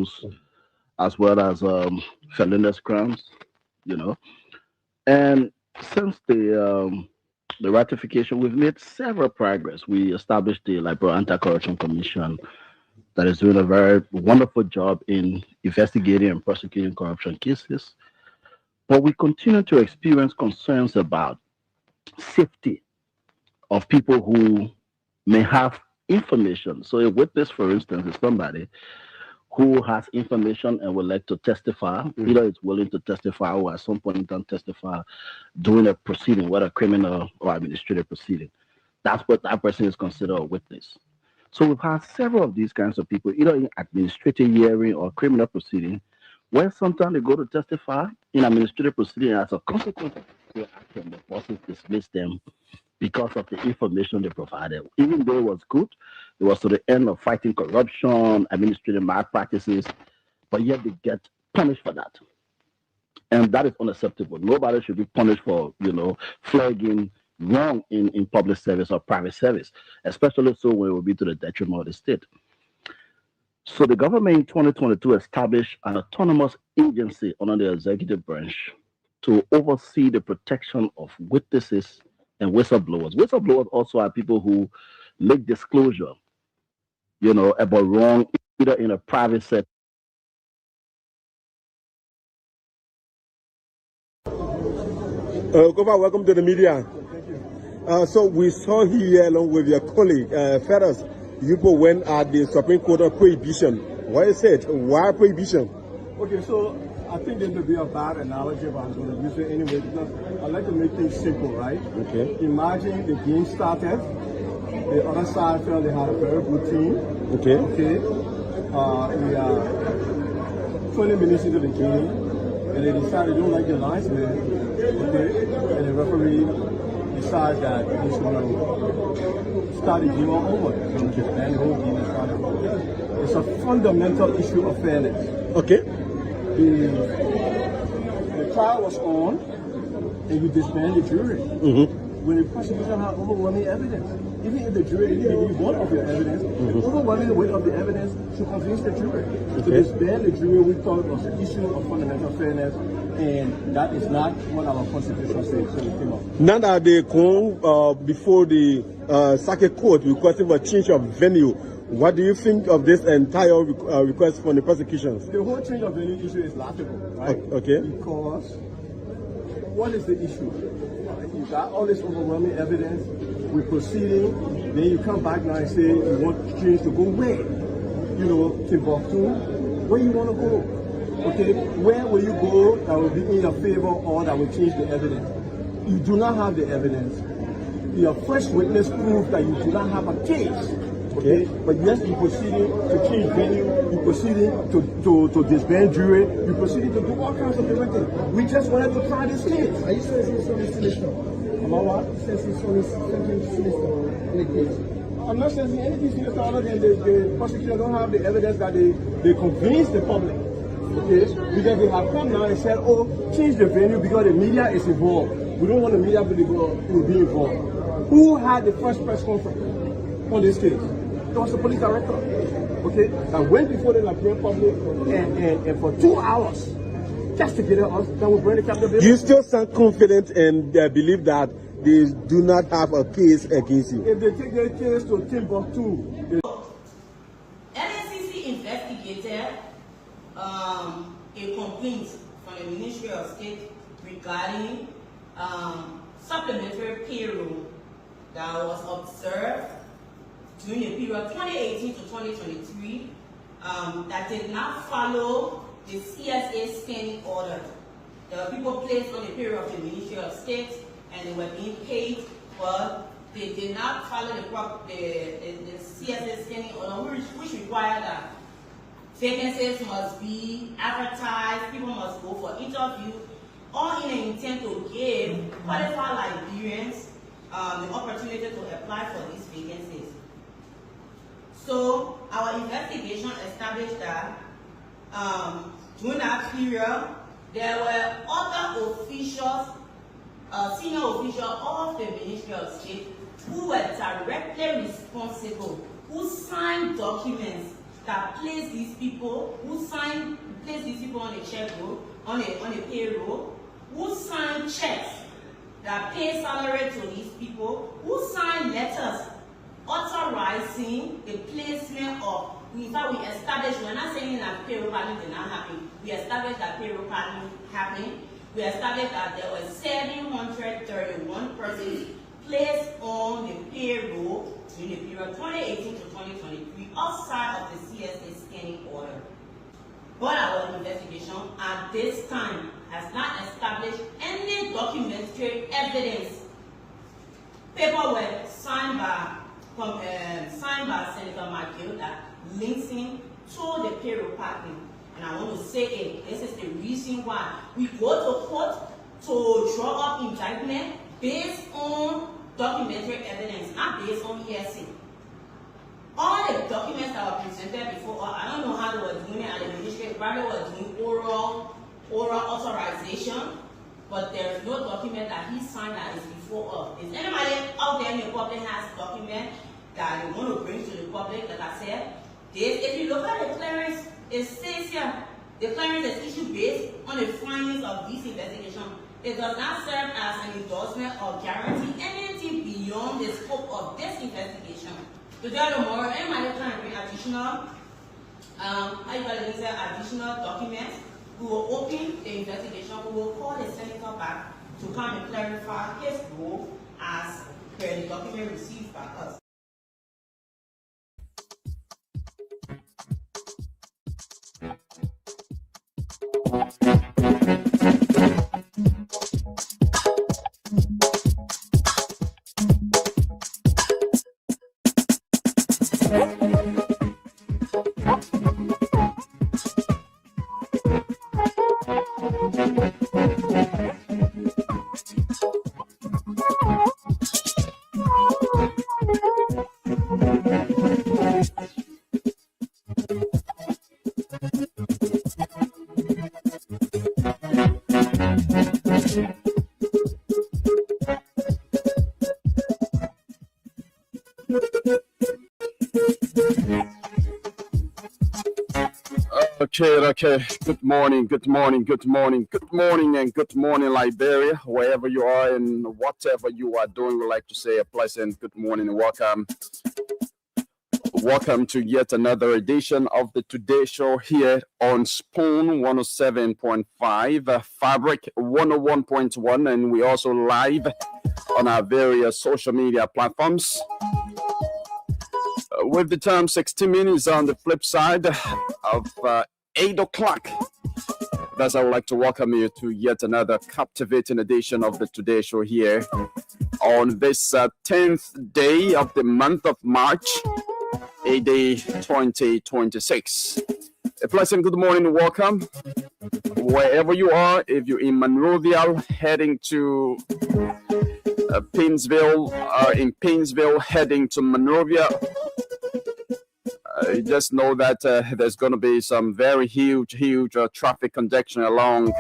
abuse, as well as felonious crimes, you know. And since the ratification, we've made several progress. We established the Liberal Anti-Corruption Commission that is doing a very wonderful job in investigating and prosecuting corruption cases. But we continue to experience concerns about safety of people who may have information. So a witness, for instance, is somebody who has information and would like to testify, either is willing to testify or at some point in time testify during a proceeding, whether criminal or administrative proceeding. That's what that person is considered a witness. So we've had several of these kinds of people, either in administrative hearing or criminal proceeding, where sometimes they go to testify in administrative proceeding as a consequence of their action, the bosses dismiss them because of the information they provided. Even though it was good, it was to the end of fighting corruption, administrative malpractices, but yet they get punished for that. And that is unacceptable. Nobody should be punished for, flagging wrong in public service or private service, especially so when it will be to the detriment of the state. So the government in 2022 established an autonomous agency under the executive branch to oversee the protection of witnesses and whistleblowers. Whistleblowers also are people who make disclosure, about wrong, either in a private setting. Gopa, welcome to the media. So we saw here along with your colleague, Ferris, you both went at the Supreme Court of Prohibition. What is it? Why prohibition? Okay, so I think this may be a bad analogy, but I'm going to use it anyway because I like to make things simple, right? Okay. Imagine the game started, the other side felt they had a very good team. Okay. Okay. We are 20 minutes into the game, and they decide they don't like the linesman. Okay, and the referee decides that he's going to start the game all over. And the whole game is started over. It's a fundamental issue of fairness. Okay. The trial was on, and you disband the jury. When the prosecution had overwhelming evidence, even if the jury didn't believe one of your evidence, the overwhelming weight of the evidence should convince the jury. To disband the jury, we thought was an issue of fundamental fairness, and that is not what our constitution says. So we came up. Now that they come before the circuit court requesting for change of venue, what do you think of this entire request from the prosecutions? The whole change of venue issue is laughable, right? Okay. Because what is the issue? You got all this overwhelming evidence, we're proceeding, then you come back now and say you want change to go where? Timbuktu, where you want to go? Okay, where will you go that will be in your favor or that will change the evidence? You do not have the evidence. Your first witness proved that you do not have a case. Okay, but yes, you're proceeding to change venue, you're proceeding to disband jury, you're proceeding to do all kinds of different things. We just wanted to try this case. Are you saying it's something sinister? About what? Says it's something sinister in the case. I'm not saying anything sinister other than the prosecution don't have the evidence that they convince the public. Okay, because they have come now and said, change the venue because the media is involved. We don't want the media to be involved. Who had the first press conference on this case? It was the police director. Okay, I went before the Nigerian public and for 2 hours just to get us that we bring the capital building. You still sound confident and believe that they do not have a case against you? If they take their case to Timbuktu. NSCC investigated a complaint from the Ministry of State regarding supplementary payroll that was observed during the period 2018 to 2023 that did not follow the CSA scanning order. There were people placed on the payroll of the Ministry of State and they were being paid, but they did not follow the CSA scanning order, which required that vacancies must be advertised, people must go for interview, all in an intent to give qualified Liberians the opportunity to apply for these vacancies. So our investigation established that during that period, there were other officials, senior officials of the Ministry of State who were directly responsible, who signed documents that place these people place these people on a checkbook, on a payroll, who sign checks that pay salary to these people, who sign letters authorizing the placement of, in fact, we established, we're not saying that payroll padding did not happen, we established that payroll padding happened, we established that there were 731 persons placed on the payroll in the period 2018 to 2023 outside of the CSA scanning order. But our investigation at this time has not established any documentary evidence. Paperwork signed by Senator McGill that links him to the payroll padding. And I want to say it, this is the reason why we go to court to draw up indictment based on documentary evidence, not based on hearsay. All the documents that were presented before, I don't know how they were doing it at the ministry, probably were doing oral authorization, but there is no document that he signed that is before us. Is anybody out there in the public has a document that they want to bring to the public that I said? If you look at the clearance, it says here, the clearance is issued based on the findings of this investigation. It does not serve as an endorsement or guarantee anything beyond the scope of this investigation. Today or tomorrow, anybody can bring additional, additional documents. We will open the investigation. We will call the senator back to come and clarify his role as per the document received by us. Okay. Good morning, Liberia, wherever you are and whatever you are doing. We'd like to say a pleasant good morning and welcome. Welcome to yet another edition of the Today Show here on Spoon 107.5, Fabric 101.1, and we also live on our various social media platforms. With the time 60 minutes on the flip side of 8 o'clock. Thus, I would like to welcome you to yet another captivating edition of the Today Show here on this 10th day of the month of March, AD 2026. A pleasant good morning and welcome. Wherever you are, if you're in Monrovia heading to Painesville heading to Monrovia, you just know that there's going to be some very huge traffic congestion along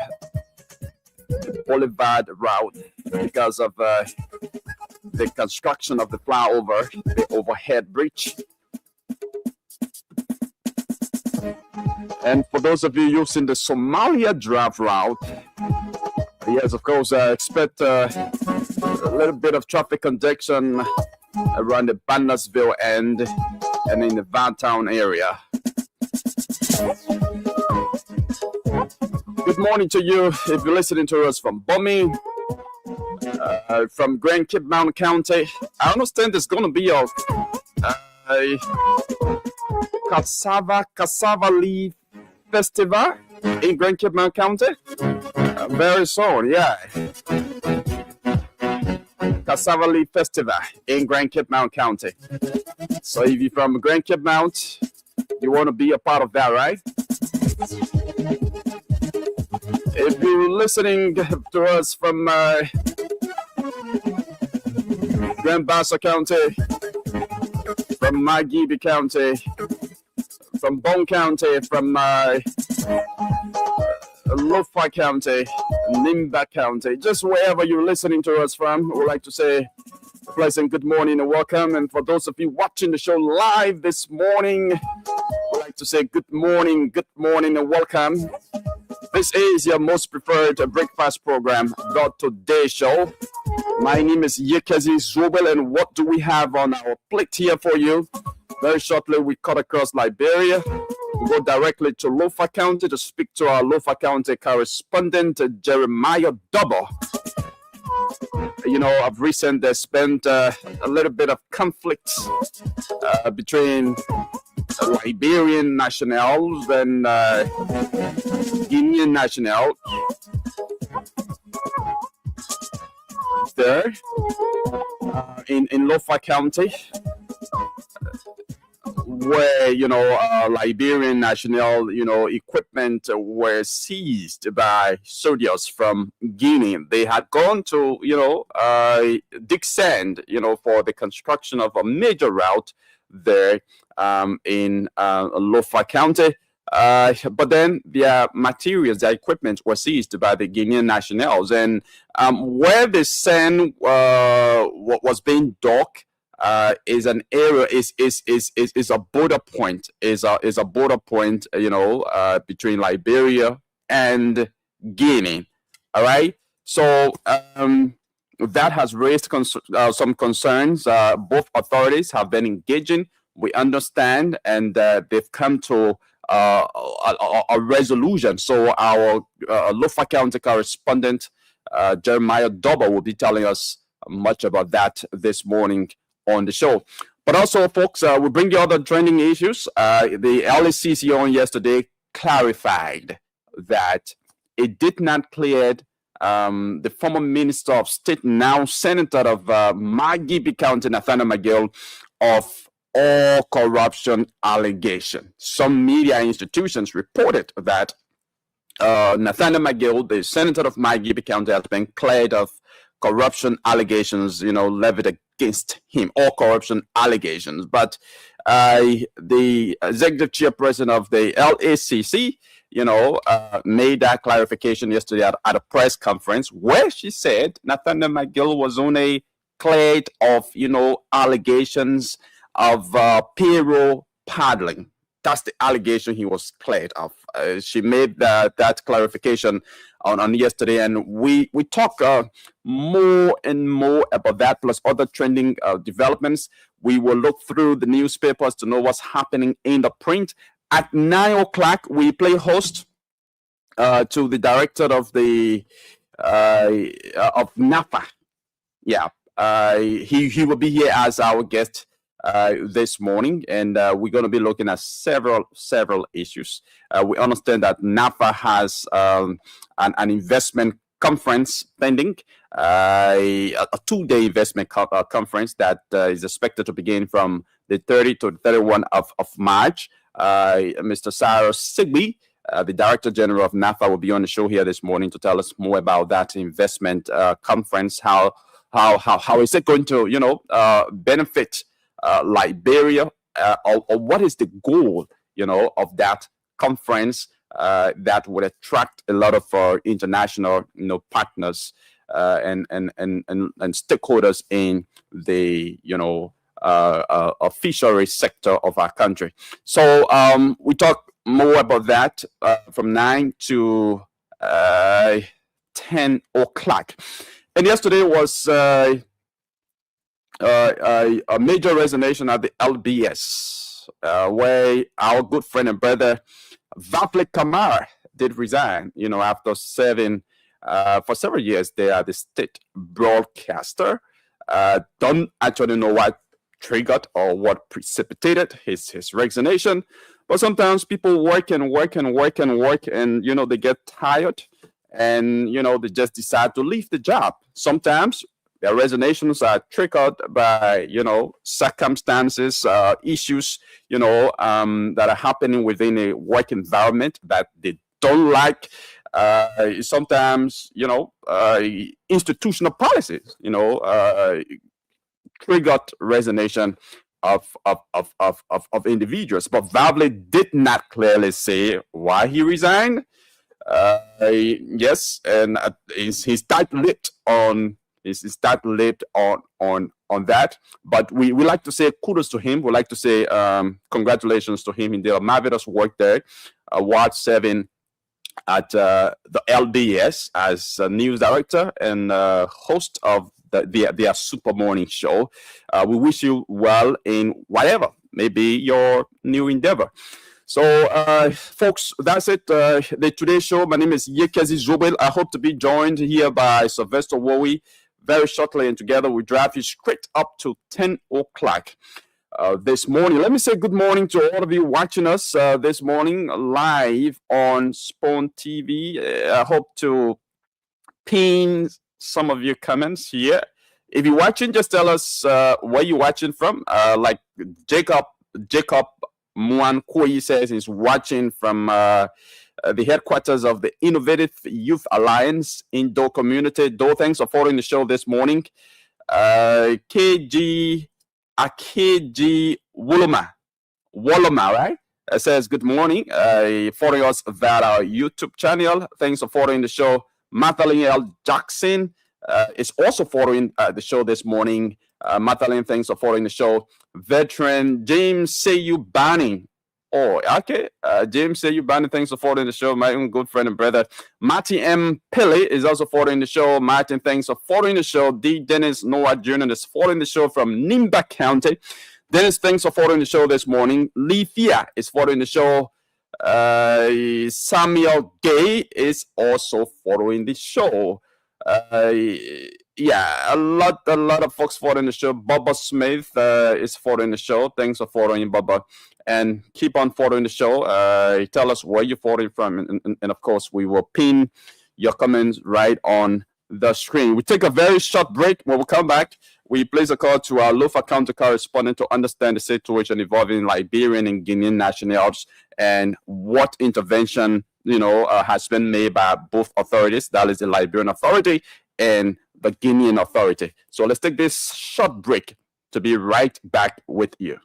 the Boulevard route because of the construction of the flyover, the overhead bridge. And for those of you using the Somalia Drive route, yes, of course, expect a little bit of traffic congestion around the Bannersville end and in the Vantown area. Good morning to you if you're listening to us from Bomi, from Grand Cape Mountain County. I understand there's going to be a cassava leaf festival in Grand Cape Mountain County very soon, yeah. Cassava Leaf Festival in Grand Cape Mountain County. So if you're from Grand Cape Mountain, you want to be a part of that, right? If you're listening to us from Grand Bassa County, from Magibie County, from Bone County, from Lofa County, Nimba County, just wherever you're listening to us from, we'd like to say a pleasant good morning and welcome. And for those of you watching the show live this morning, we'd like like to say good morning, and welcome. This is your most preferred breakfast program, The Today Show. My name is Yekezi Zobel, and what do we have on our plate here for you? Very shortly, we cut across Liberia. We go directly to Lofa County to speak to our Lofa County correspondent, Jeremiah Double. You know, of recent, there's spent a little bit of conflict between Liberian nationals and Guinean nationals there in Lofa County, where, you know, Liberian national, you know, equipment were seized by soldiers from Guinea. They had gone to, you know, dig sand, you know, for the construction of a major route there in Lofa County. But then their materials, their equipment were seized by the Guinean nationals. And where the sand was being dug, is an area, is a border point, is a border point, you know, between Liberia and Guinea. All right. So that has raised some concerns. Both authorities have been engaging. We understand, and they've come to a resolution. So our Lofa County correspondent, Jeremiah Double, will be telling us much about that this morning on the show. But also, folks, we bring you other trending issues. The LACC on yesterday clarified that it did not clear the former Minister of State, now Senator of Margibi County, Nathaniel McGill, of all corruption allegation. Some media institutions reported that Nathaniel McGill, the Senator of Margibi County, has been cleared of corruption allegations, you know, levied against him, all corruption allegations. But the executive chairperson of the LACC, you know, made that clarification yesterday at a press conference where she said Nathaniel McGill was only cleared of, you know, allegations of payroll paddling. That's the allegation he was cleared of. She made that clarification on yesterday, and we talk more and more about that, plus other trending developments. We will look through the newspapers to know what's happening in the print. At 9 o'clock, we play host to the director of the of NAFA. Yeah, he will be here as our guest this morning, and we're going to be looking at several issues. We understand that NAFA has an investment conference pending, a 2-day investment conference that is expected to begin from the 30 to 31 of March. Mr. Cyrus Sigby, the Director General of NAFA, will be on the show here this morning to tell us more about that investment conference. How is it going to, you know, benefit Liberia, or what is the goal, you know, of that conference that would attract a lot of international, you know, partners and stakeholders in the, you know, fishery sector of our country. So we talk more about that from 9 to 10 o'clock. And yesterday was a major resignation at the LBS, where our good friend and brother Vafle Kamara did resign, you know, after serving for several years there as the state broadcaster. Don't actually know what triggered or what precipitated his resignation, but sometimes people work, and you know, they get tired, and you know, they just decide to leave the job. Sometimes their resignations are triggered by, you know, circumstances, issues, you know, that are happening within a work environment that they don't like. Sometimes, you know, institutional policies, you know, triggered resignation of individuals. But Vavle did not clearly say why he resigned. Yes, and he's tight-lipped on is that late on that. But we like to say kudos to him. We like to say congratulations to him. He did a marvelous work there. Award 7 at the LDS as a news director and host of their Super Morning Show. We wish you well in whatever may be your new endeavor. So, folks, that's it. The Today Show. My name is Yekezi Zobel. I hope to be joined here by Sylvester Wowie very shortly, and together we drive you straight up to 10 o'clock. This morning. Let me say good morning to all of you watching us this morning live on Spawn TV. I hope to pin some of your comments here. If you're watching, just tell us where you're watching from. Like Jacob Mwankoi says he's watching from the headquarters of the Innovative Youth Alliance Indo Community. Do, thanks for following the show this morning. KG Woloma, right? Says good morning. Following us via our YouTube channel. Thanks for following the show. Mathaline L. Jackson is also following the show this morning. Mathaline, thanks for following the show. Veteran James Seyu Banning. Oh, okay. James Seyu Banning, thanks for following the show. My own good friend and brother. Martin M. Pilley is also following the show. Martin, thanks for following the show. D. Dennis Noah Jr. is following the show from Nimba County. Dennis, thanks for following the show this morning. Lethea is following the show. Samuel Gay is also following the show. Yeah, a lot of folks following the show. Bubba Smith is following the show. Thanks for following, Bubba, and keep on following the show. Tell us where you're following from, and of course we will pin your comments right on the screen. We take a very short break. When we come back, we place a call to our Lofa County correspondent to understand the situation involving Liberian and Guinean nationals and what intervention has been made by both authorities, that is the Liberian Authority and the Guinean Authority. So let's take this short break to be right back with you.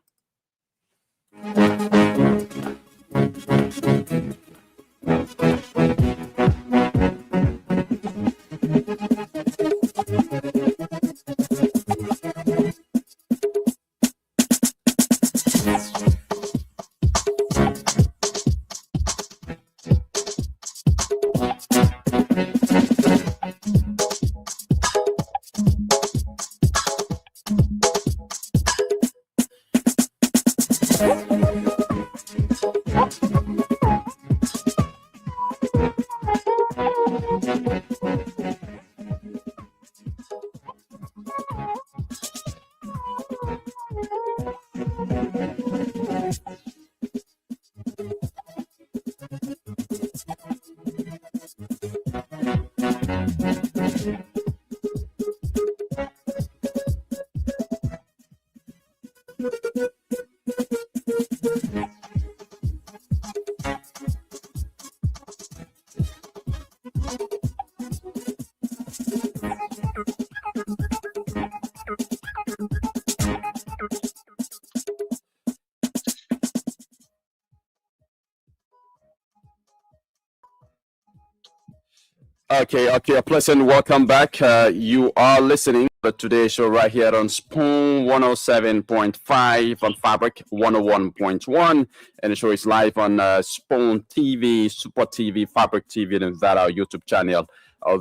Okay, a pleasant welcome back. You are listening to today's show right here on Spoon 107.5 on Fabric 101.1, and the show is live on Spoon TV, Super TV, Fabric TV, and that our YouTube channel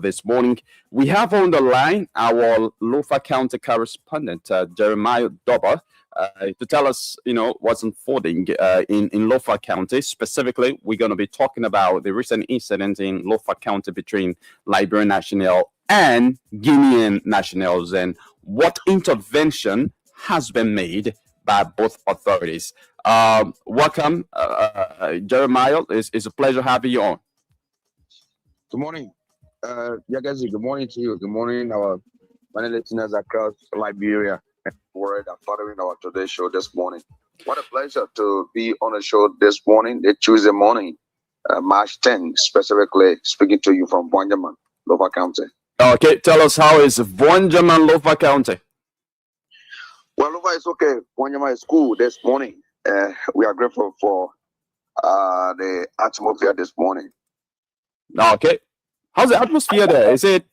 this morning. We have on the line our Lofa County correspondent, Jeremiah Doba, to tell us, what's unfolding in Lofa County. Specifically, we're going to be talking about the recent incident in Lofa County between Liberian national and Guinean nationals and what intervention has been made by both authorities. Welcome, Jeremiah. It's a pleasure having you on. Good morning. Yagazi, good morning to you. Good morning, our many listeners across Liberia and world are following our Today Show this morning. What a pleasure to be on the show this morning, the Tuesday morning, March 10, specifically speaking to you from Bonjaman, Lofa County. Okay, tell us, how is Bonjaman, Lofa County? Well, Lofa is okay. Bonjaman is cool this morning. We are grateful for the atmosphere this morning. Okay. How's the atmosphere there? Is it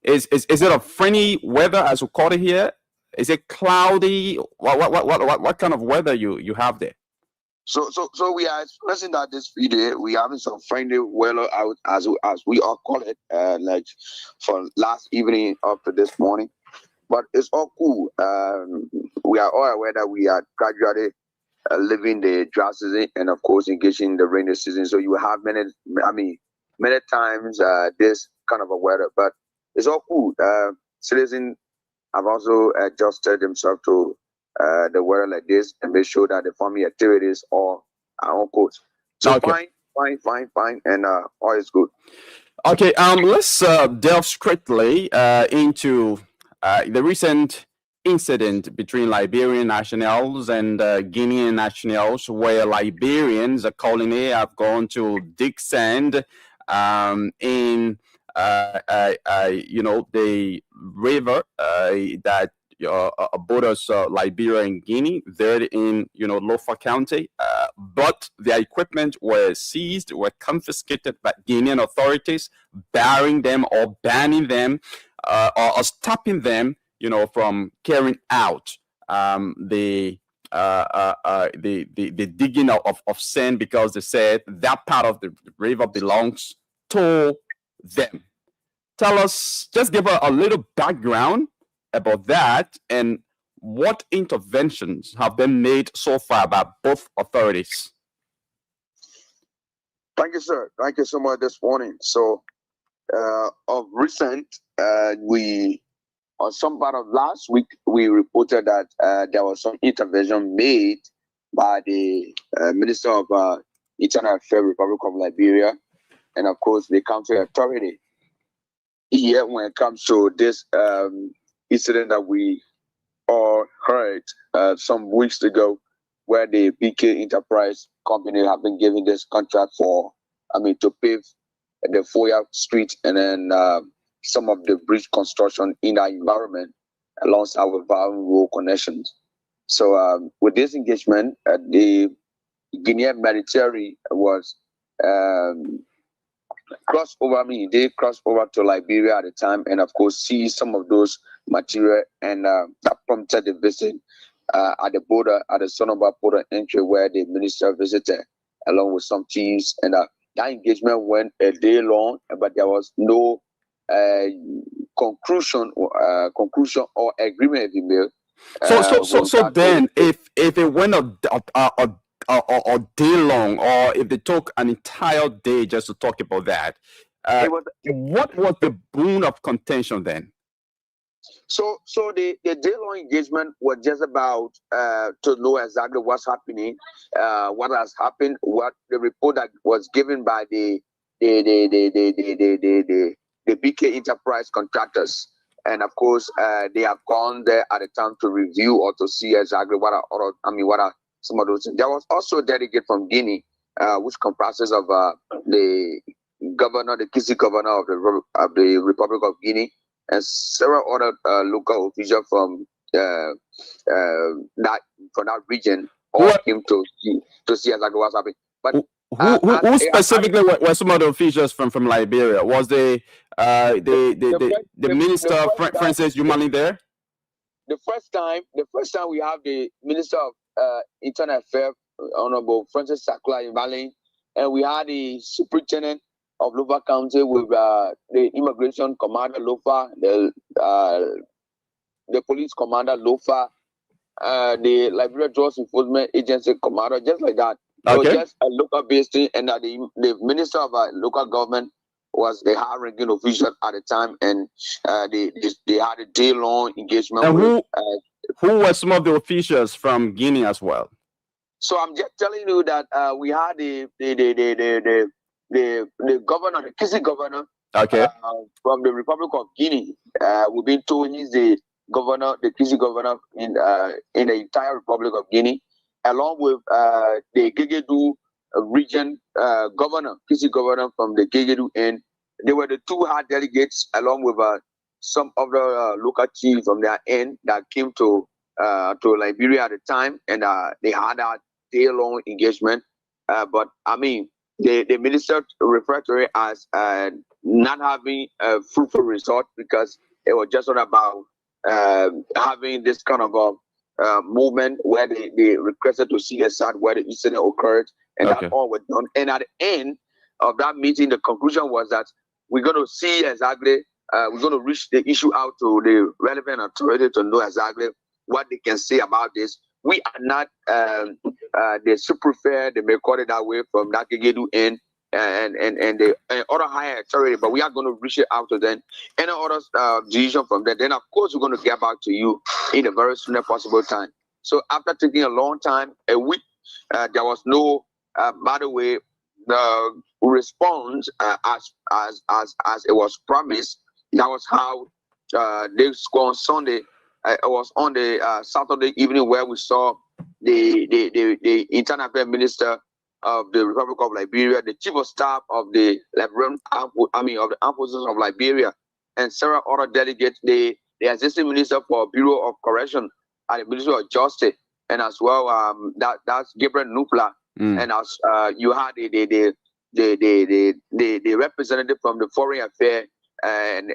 Is it a friendly weather as we call it here? Is it cloudy? What kind of weather you have there? So we are expressing that this video we having some friendly weather out as we all call it, like from last evening up to this morning. But it's all cool. We are all aware that we are gradually living the dry season and of course engaging in the rainy season. So you have many times this kind of a weather, but it's all cool. Citizens have also adjusted themselves to the weather like this and make sure that the farming activities are on course. So okay. fine, and all is good. Okay, let's delve straightly into the recent incident between Liberian nationals and Guinean nationals, where Liberians, accordingly, have gone to dig sand in the river that borders Liberia and Guinea, there in Lofa County. But their equipment were seized, were confiscated by Guinean authorities, barring them or banning them or stopping them, from carrying out the digging of sand, because they said that part of the river belongs to them. Tell us, just give a little background about that, and what interventions have been made so far by both authorities. Thank you, sir. Thank you so much this morning. So, of recent, we on some part of last week, we reported that there was some intervention made by the Minister of Internal Affairs, Republic of Liberia, and of course the country authority. Here, when it comes to this incident that we all heard some weeks ago, where the BK Enterprise Company have been given this contract to pave the Foya Street and then some of the bridge construction in that environment alongside with Barron Road connections. So with this engagement, the Guinean military was crossed over to Liberia at the time, and of course see some of those material, and that prompted the visit at the border, at the Sonoba border entry, where the minister visited along with some teams, and that engagement went a day long, but there was no conclusion or agreement being made. So then, if it went a day long, or if they took an entire day just to talk about that, what was the bone of contention then? So the day-long engagement was just about to know exactly what's happening, what has happened, what the report that was given by the BK Enterprise contractors, and of course they have gone there at the time to review or to see exactly what are some of those things. There was also a delegate from Guinea, which comprises of the governor, the Kisi governor of the Republic of Guinea, and several other local officials from that region all came to see exactly what's happening. But who specifically were some of the officials from Liberia? Was the minister Francis Umali there? The first time we have the Minister of Internal Affairs, Honorable Francis Sakla Umali, and we had the Superintendent of Lofa County with the Immigration Commander Lofa, the Police Commander Lofa, the Liberia Drugs Enforcement Agency Commander, just like that. Okay. So just a local based thing, and the Minister of Local Government was the high-ranking official at the time, and they had a day-long engagement. And who were some of the officials from Guinea as well? So I'm just telling you that we had the governor, the Kisi governor, okay, from the Republic of Guinea. We've been told he's the governor, the Kisi governor in the entire Republic of Guinea, along with the Gegedu region governor, Kisi governor from the Gegedu end. They were the two hard delegates, along with some other local chiefs from their end that came to Liberia at the time, and they had a day-long engagement. But the minister referred to it as not having a fruitful result because it was just not about having this kind of a movement where they requested to see a site where the incident occurred, and Okay. that all was done. And at the end of that meeting, the conclusion was that we're going to see exactly, we're going to reach the issue out to the relevant authority to know exactly what they can say about this. We are not the super fair, they may call it that way, from that Gegedu end and the other higher authority, but we are going to reach it out to them. Any other decision from them, then of course we're going to get back to you in a very soon possible time. So after taking a long time, a week, there was no, by the way, the response as it was promised. That was how they scored on Sunday. It was on the Saturday evening where we saw the Internal Affairs Minister of the Republic of Liberia, the Chief of Staff of the Liberian Army of the Armed Forces of Liberia, and several other delegates. The Assistant Minister for Bureau of Correction at the Ministry of Justice, and as well that's Gabriel Nupla, and as you had the representative from the Foreign Affairs and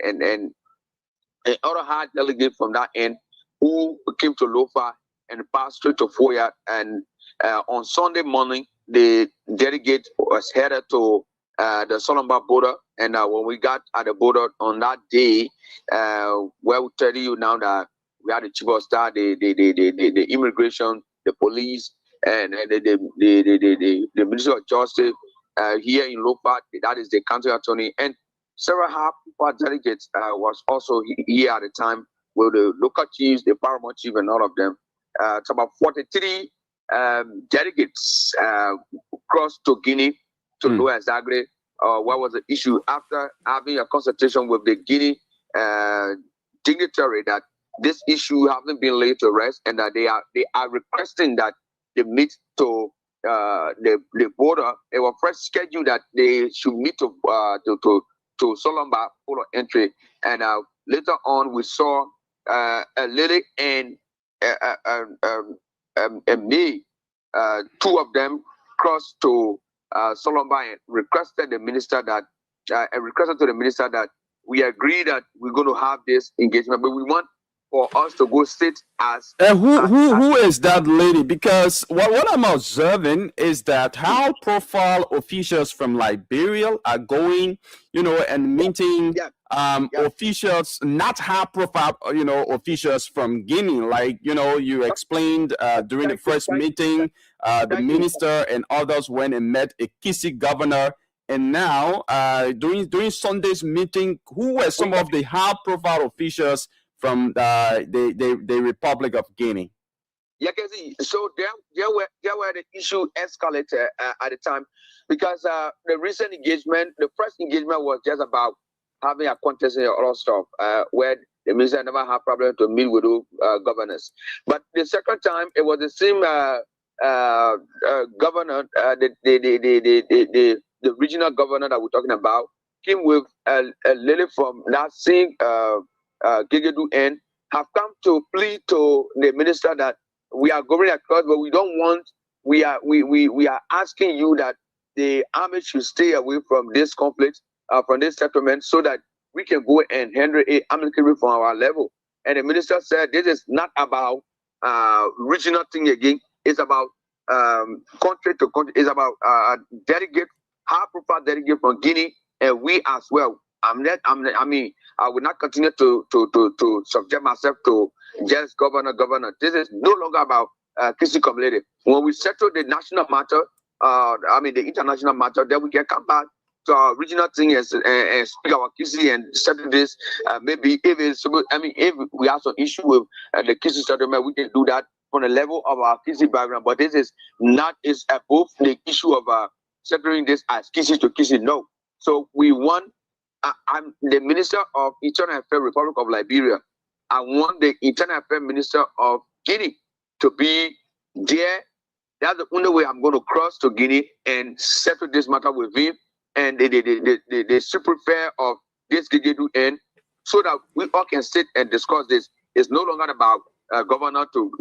other high delegate from that end who came to Lofa and passed straight to Foya. And on Sunday morning, the delegate was headed to the Solomba border. And when we got at the border on that day, where we tell you now that we had the Chief of Staff, the immigration, the police, and the Ministry of Justice here in Lofa, that is the county attorney, and several high-profile delegates was also here at the time with the local chiefs, the paramount chief, and all of them. It's about 43 delegates crossed to Guinea to know exactly what was the issue after having a consultation with the Guinea dignitary that this issue hasn't been laid to rest, and that they are requesting that they meet to the border. It was first scheduled that they should meet to Solomba for entry, and later on we saw a lady and me, two of them crossed to Solomba and requested to the minister that we agree that we're going to have this engagement, but we want for us to go sit as. Who is that lady? Because what I'm observing is that high profile officials from Liberia are going, and meeting officials, not high profile, officials from Guinea. Like, you explained during the first meeting, the minister and others went and met a Kisi governor. And now, during Sunday's meeting, who were some of the high profile officials from the Republic of Guinea? Yeah, so there were the issue escalated at the time, because the recent engagement, the first engagement was just about having a contest and all stuff, where the minister never had problem to meet with governors. But the second time, it was the same governor, the regional governor that we're talking about, came with a lady from that same Gegedu end, have come to plead to the minister that we are going across, but we don't want. We are asking you that the army should stay away from this conflict, from this settlement, so that we can go and handle it amicably from our level. And the minister said this is not about regional thing again. It's about country to country. It's about delegate, high-profile delegate from Guinea, and we as well. I will not continue to subject myself to just governor. This is no longer about Kisi community. When we settle the national matter, the international matter, then we can come back to our regional thing and speak our Kisi and settle this. Maybe if we have some issue with the Kisi settlement, we can do that on the level of our Kisi background. But this is above the issue of settling this as Kisi to Kisi. No. So we want. I'm the Minister of Internal Affairs, Republic of Liberia. I want the Internal Affairs Minister of Guinea to be there. That's the only way I'm going to cross to Guinea and settle this matter with him and the super fair of this Gegedu end, so that we all can sit and discuss this. It's no longer about governor to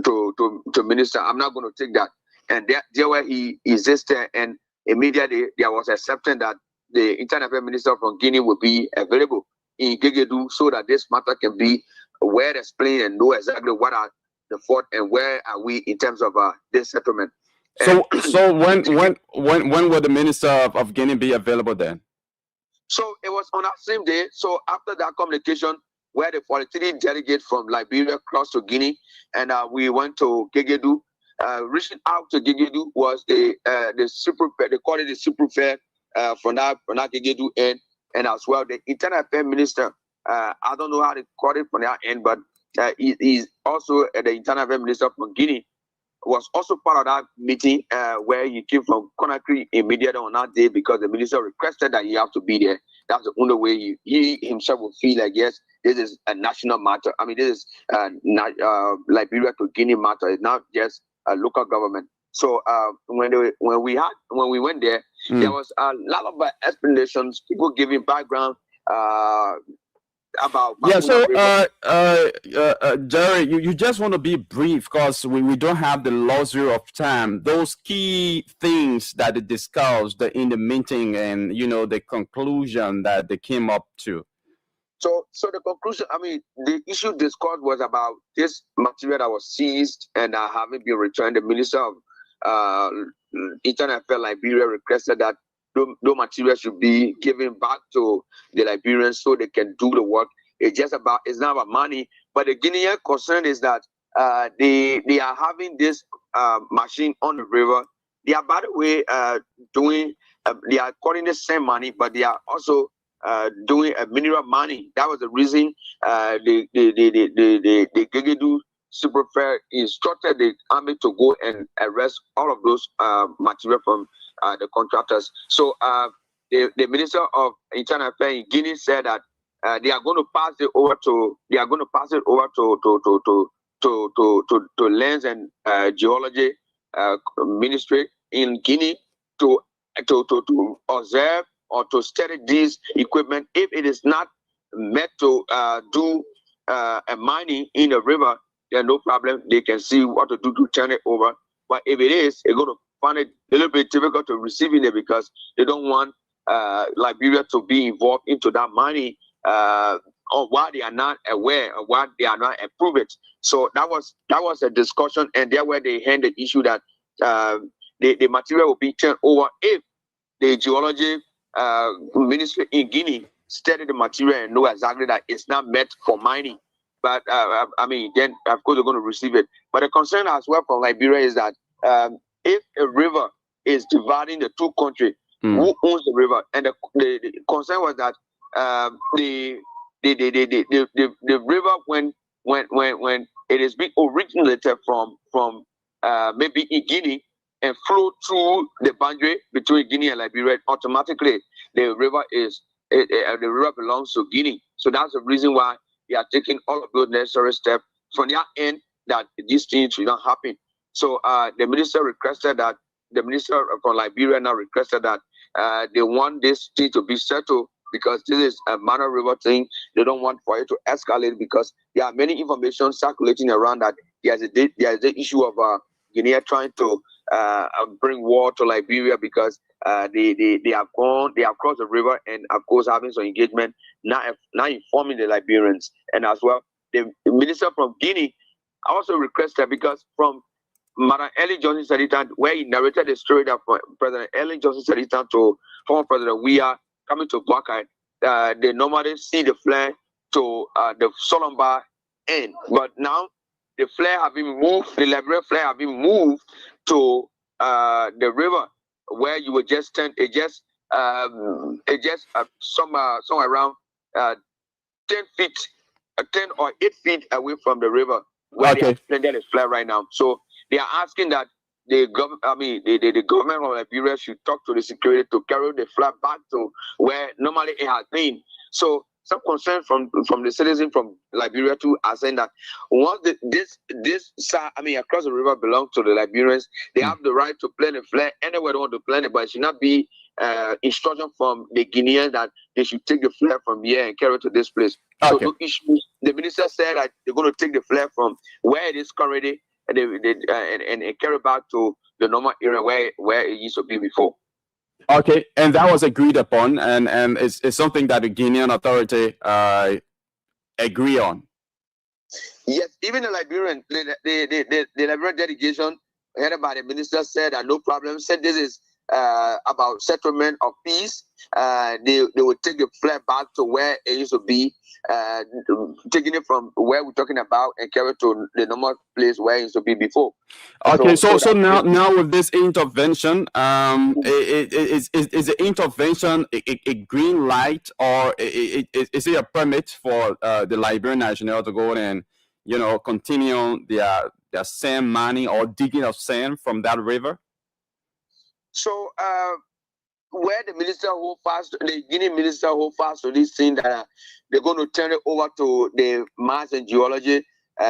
minister. I'm not going to take that. And there where he exists there, and immediately there was acceptance that the Internal Affairs Minister from Guinea will be available in Gegedu so that this matter can be well explained and know exactly what are the fault and where are we in terms of this settlement. So when will the Minister of Guinea be available then? So it was on that same day. So after that communication, where the 43 delegates from Liberia crossed to Guinea, and we went to Gegedu. Reaching out to Gegedu was the super, they call it the super fair from that Gegedu end, and as well the Internal Affairs Minister. I don't know how to call it from that end, but he's also the Internal Affairs Minister from Guinea. Was also part of that meeting where he came from Conakry immediately on that day because the minister requested that he have to be there. That's the only way he himself will feel like, yes, this is a national matter. I mean, this is Liberia to Guinea matter. It's not just a local government. So when we went there, there was a lot of explanations, people giving background about Jerry, you just want to be brief because we don't have the luxury of time. Those key things that they discussed in the meeting and the conclusion that they came up to. So the conclusion, I mean, the issue discussed was about this material that was seized and having been returned. The Minister of Internal Affairs Liberia requested that no material should be given back to the Liberians so they can do the work. It's not about money, but the Guinean concern is that they are having this machine on the river. They are, by the way, they are calling the same money, but they are also doing a mineral mining. That was the reason the Gegedu Super Fair instructed the army to go and arrest all of those material from the contractors. So the Minister of Internal Affairs in Guinea said that they are going to pass it over to Lands and Geology Ministry in Guinea to observe or to study this equipment. If it is not meant to do a mining in the river, then no problem. They can see what to do to turn it over. But if it is, they're going to find it a little bit difficult to receiving it because they don't want Liberia to be involved into that money or why they are not aware of what they are not approved. So that was a discussion, and there where they had the issue that the material will be turned over if the geology ministry in Guinea study the material and know exactly that it's not meant for mining. But I mean, then of course they're going to receive it. But the concern as well from Liberia is that if a river is dividing the two countries, who owns the river? And the concern was that the river when it is being originated from maybe in Guinea and flow through the boundary between Guinea and Liberia, automatically the river belongs to Guinea. So that's the reason why they are taking all of those necessary steps from their end that these things should not happen. So the minister from Liberia now requested that they want this thing to be settled because this is a minor river thing. They don't want for it to escalate because there are many information circulating around that there's the issue of Guinea trying to bring war to Liberia because they have crossed the river and of course having some engagement, not informing the Liberians. And as well, the minister from Guinea also requested because from Madam Ellen Johnson Sirleaf, where he narrated the story that from President Ellen Johnson Sirleaf to former President Weah coming to Buckeye, they normally see the flare to the Solomba end. But now the flare have been moved, the Liberian flare have been moved to the river where you would just stand, somewhere around 10 or 8 feet away from the river where they extended the flare right now. So they are asking that the government of Liberia should talk to the security to carry the flag back to where normally it has been. So some concern from the citizens from Liberia too are saying that once across the river belongs to the Liberians, they have the right to plant the flag anywhere they want to plant it, but it should not be instruction from the Guineans that they should take the flag from here and carry it to this place. So no issues. The minister said that they're going to take the flag from where it is currently and carry back to the normal area where it used to be before. Okay, and that was agreed upon, and it's something that the Guinean authority agree on. Yes, even the Liberian, the Liberian delegation headed by the minister said that no problem. Said this is about settlement of peace. They will take the flag back to where it used to be, taking it from where we're talking about and carry it to the normal place where it used to be before. Okay, so now with this intervention, is the intervention a green light, or is it a permit for the Liberian National to go and continue their sand mining or digging of sand from that river? So where the minister hold fast, the Guinea minister hold fast to this thing that they're going to turn it over to the Mines and Geology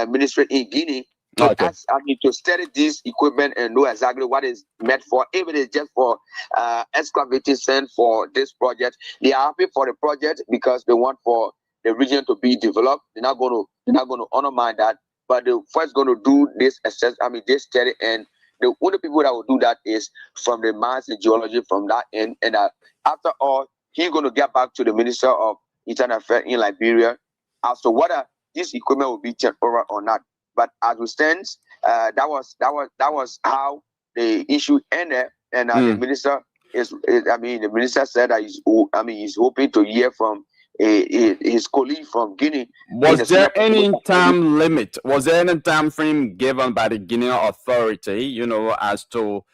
Ministry in Guinea. Okay. To study this equipment and know exactly what is meant for. If it is just for excavating sand for this project, they are happy for the project because they want for the region to be developed. They're not going to undermine that, but they're first going to do this this study, and the only people that will do that is from the Mines and Geology from that end. And after all, he's going to get back to the Minister of Internal Affairs in Liberia as to whether this equipment will be turned over or not. But as we stand, that was how the issue ended, and the minister the minister said that he's hoping to hear from his colleague from Guinea. Was there any time limit? Was there any time frame given by the Guinean authority, as to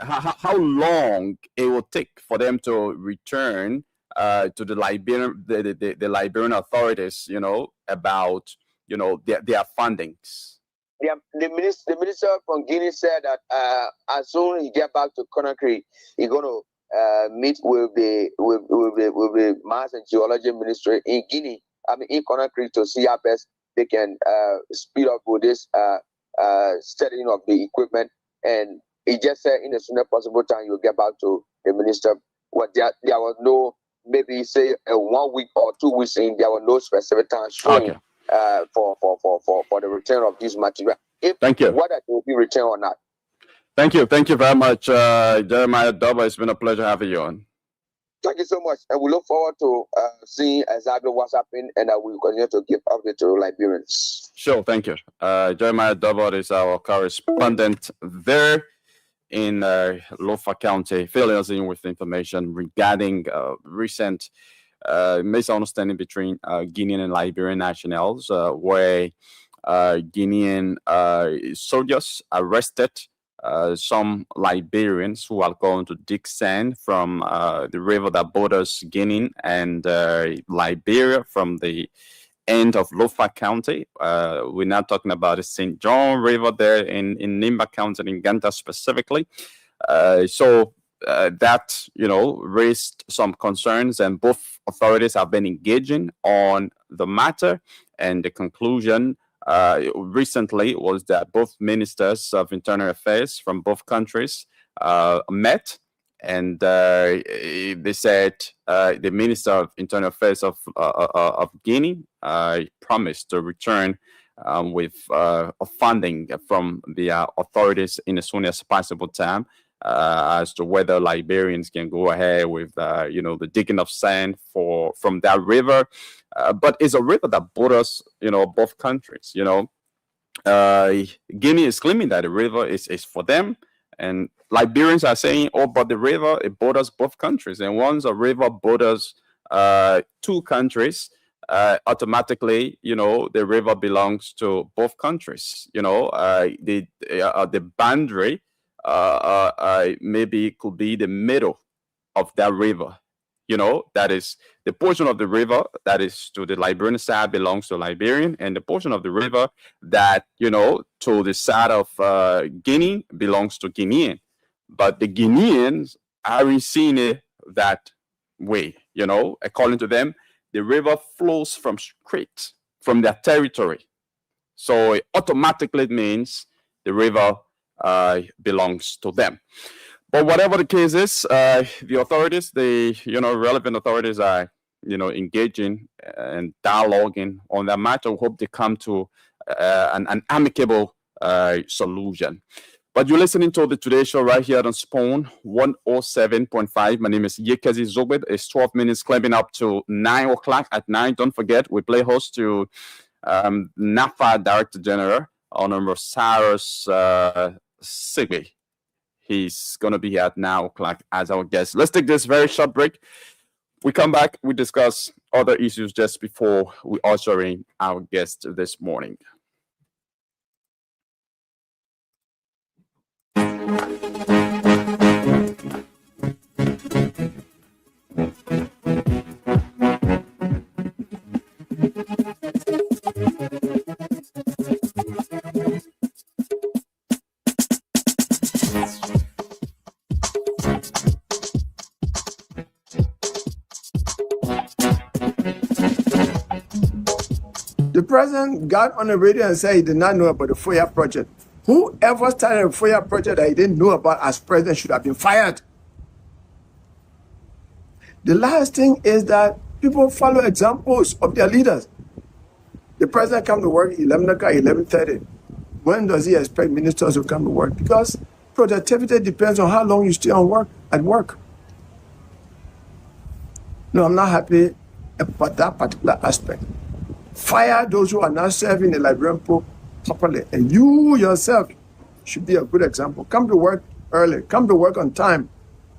how long it will take for them to return to the Liberian authorities, about their fundings? The minister from Guinea said that as soon as he get back to Conakry, he's going to meet with the Mines and Geology Ministry in Guinea, in Conakry, to see how best they can speed up with this studying of the equipment. And he just said in the soonest possible time you'll get back to the minister. There was no, maybe say 1 week or 2 weeks in, there was no specific time showing. Okay. For the return of this material. Thank you. Whether it will be returned or not. Thank you very much, Jeremiah Doba. It's been a pleasure having you on. Thank you so much, and we look forward to seeing exactly what's happening, and we will continue to give updates to Liberians. Sure, thank you. Jeremiah Doba is our correspondent there in Lofa County, filling us in with information regarding recent misunderstanding between Guinean and Liberian nationals, where Guinean soldiers arrested some Liberians who are going to dig sand from the river that borders Guinea and Liberia from the end of Lofa County. We're not talking about the St. John River there in Nimba County, in Ganta specifically. That raised some concerns, and both authorities have been engaging on the matter. And the conclusion recently was that both ministers of internal affairs from both countries met, and they said the minister of internal affairs of Guinea promised to return with funding from the authorities in as soon as possible time. As to whether Liberians can go ahead with, the digging of sand from that river, but it's a river that borders, both countries. Guinea is claiming that the river is for them, and Liberians are saying, "Oh, but the river, it borders both countries, and once a river borders two countries, automatically, the river belongs to both countries. The boundary." Maybe it could be the middle of that river. That is the portion of the river that is to the Liberian side belongs to Liberian, and the portion of the river that, to the side of Guinea belongs to Guinean. But the Guineans aren't seeing it that way. According to them, the river flows straight from their territory. So it automatically means the river belongs to them. But whatever the case is, the authorities, the relevant authorities are engaging and dialoguing on that matter. We hope they come to an amicable solution. But you're listening to the Today Show right here on Spawn 107.5. My name is Yekezi Zobed. It's 12 minutes climbing up to 9 o'clock at 9. Don't forget, we play host to NAFA Director General, Honorable Cyrus Sigby. He's going to be here at 9 o'clock as our guest. Let's take this very short break. We come back, we discuss other issues just before we usher in our guest this morning. The president got on the radio and said he did not know about the FOIA project. Whoever started a FOIA project that he didn't know about as president should have been fired. The last thing is that people follow examples of their leaders. The president come to work 11 o'clock, 11:30. When does he expect ministers to come to work? Because productivity depends on how long you stay at work. No, I'm not happy about that particular aspect. Fire those who are not serving the Liberian people properly. And you yourself should be a good example. Come to work early. Come to work on time.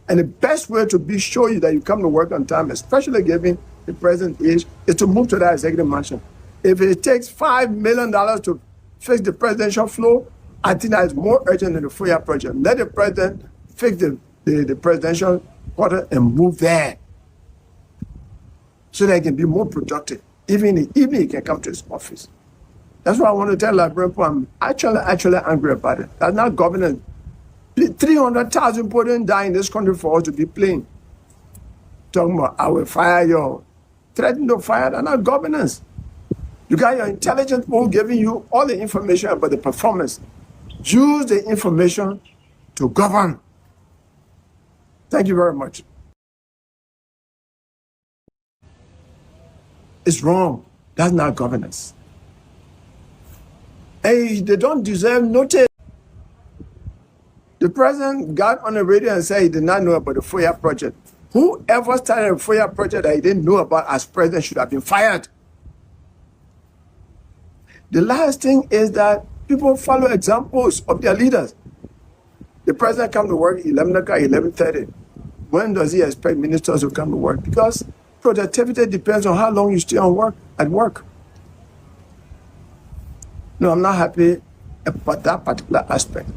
And the best way to show you that you come to work on time, especially given the present age, is to move to that executive mansion. If it takes $5 million to fix the presidential floor, I think that is more urgent than the FOIA project. Let the president fix the presidential quarter and move there so that he can be more productive. Even in the evening, he can come to his office. That's why I want to tell Liberian people I'm actually angry about it. That's not governance. 300,000 people didn't die in this country for us to be playing. Talking about, I will fire you. Threatening to fire, that's not governance. You got your intelligent people giving you all the information about the performance. Use the information to govern. Thank you very much. It's wrong. That's not governance. Hey, they don't deserve notice. The president got on the radio and said he did not know about the FOIA project. Whoever started a FOIA project that he didn't know about as president should have been fired. The last thing is that people follow examples of their leaders. The president come to work 11 o'clock, 11:30. When does he expect ministers to come to work? Because productivity depends on how long you stay at work. No, I'm not happy about that particular aspect.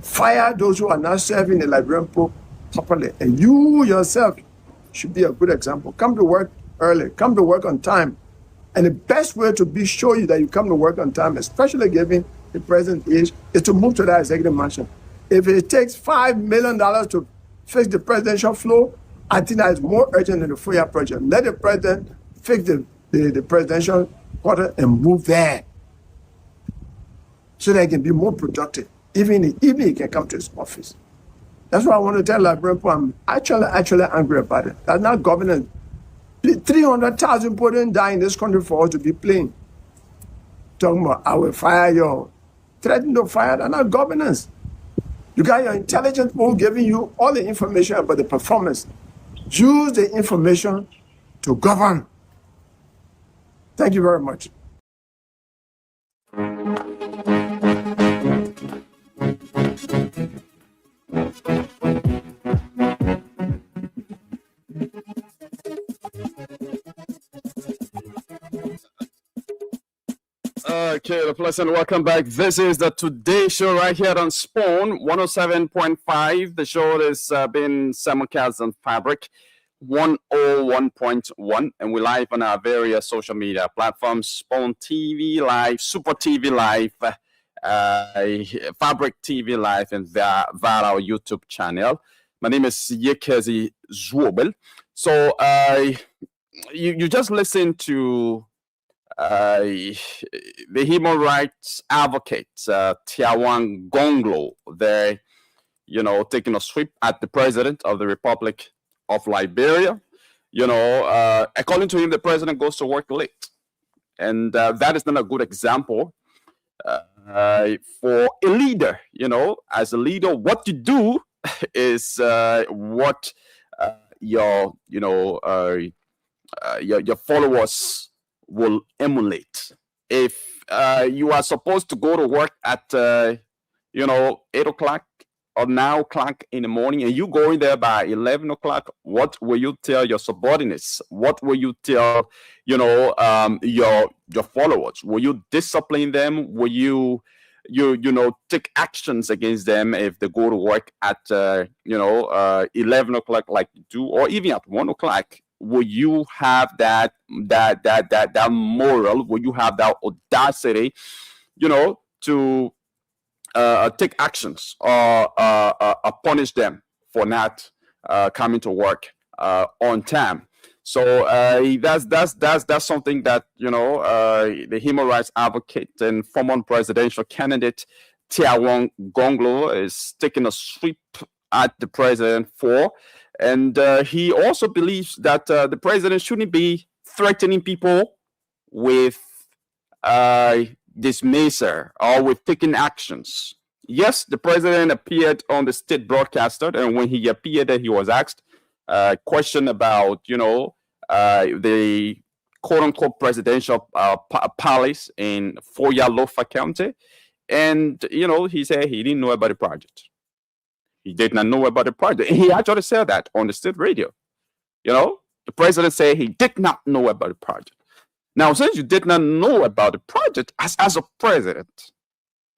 Fire those who are not serving the Liberian people properly. And you yourself should be a good example. Come to work early. Come to work on time. And the best way to show you that you come to work on time, especially given the present age, is to move to that executive mansion. If it takes $5 million to fix the presidential floor, I think that is more urgent than the FOIA project. Let the president fix the presidential quarter and move there so that he can be more productive. Even in the evening, he can come to his office. That's why I want to tell Liberian people I'm actually angry about it. That's not governance. 300,000 people didn't die in this country for us to be playing. Talking about, I will fire you. Threatening to fire, that's not governance. You got your intelligent people giving you all the information about the performance. Use the information to govern. Thank you very much. Okay, a pleasant welcome back. This is the Today Show right here on Spawn 107.5. The show is being simulcast on Fabric 101.1, and we're live on our various social media platforms: Spawn TV Live, Super TV Live, Fabric TV Live, and via our YouTube channel. My name is Yekezi Zwobel. So you just listened to the human rights advocate, Tiawan Gonglo, there, taking a sweep at the president of the Republic of Liberia. According to him, the president goes to work late. And that is not a good example for a leader. As a leader, what you do is what your followers will emulate. If you are supposed to go to work at 8 o'clock or 9 o'clock in the morning, and you go in there by 11 o'clock, what will you tell your subordinates? What will you tell your followers? Will you discipline them? Will you take actions against them if they go to work at 11 o'clock like you do, or even at 1 o'clock? Will you have that moral? Will you have that audacity, to take actions or punish them for not coming to work on time? So that's something that the human rights advocate and former presidential candidate Tiawong Gonglo is taking a sweep at the president for. And he also believes that the president shouldn't be threatening people with dismissal or with taking actions. Yes, the president appeared on the state broadcaster, and when he appeared, he was asked a question about, the quote-unquote presidential palace in Foya Lofa County. And, he said he didn't know about the project. He did not know about the project. He actually said that on the state radio. The president said he did not know about the project. Now, since you did not know about the project as a president,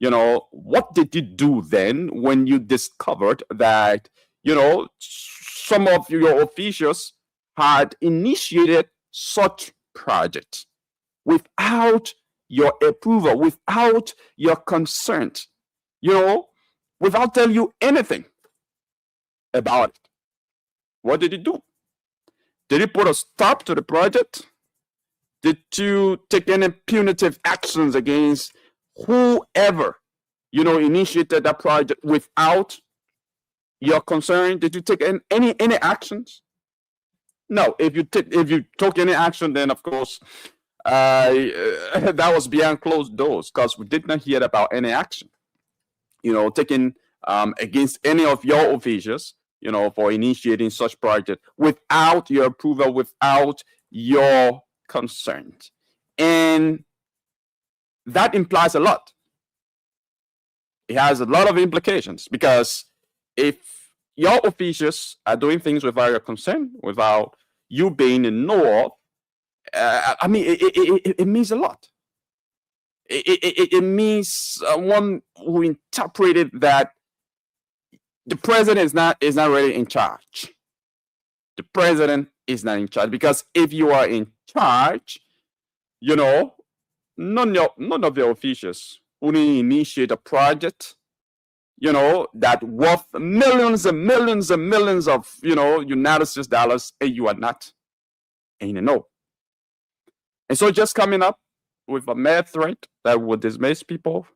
what did you do then when you discovered that, some of your officials had initiated such projects without your approval, without your consent, without telling you anything about it? What did you do? Did you put a stop to the project? Did you take any punitive actions against whoever, initiated that project without your consent? Did you take any actions? No. If you took any action, then of course that was behind closed doors, because we did not hear about any action, taken against any of your officials, for initiating such project without your approval, without your consent. And that implies a lot. It has a lot of implications, because if your officials are doing things without your consent, without you being in know of, it means a lot. It means one who interpreted that the president is not really in charge. The president is not in charge, because if you are in charge, none of the officials who initiate a project, that worth millions and millions and millions of United States dollars, and you are not, and you know. And so just coming up with a mere threat that would dismiss people,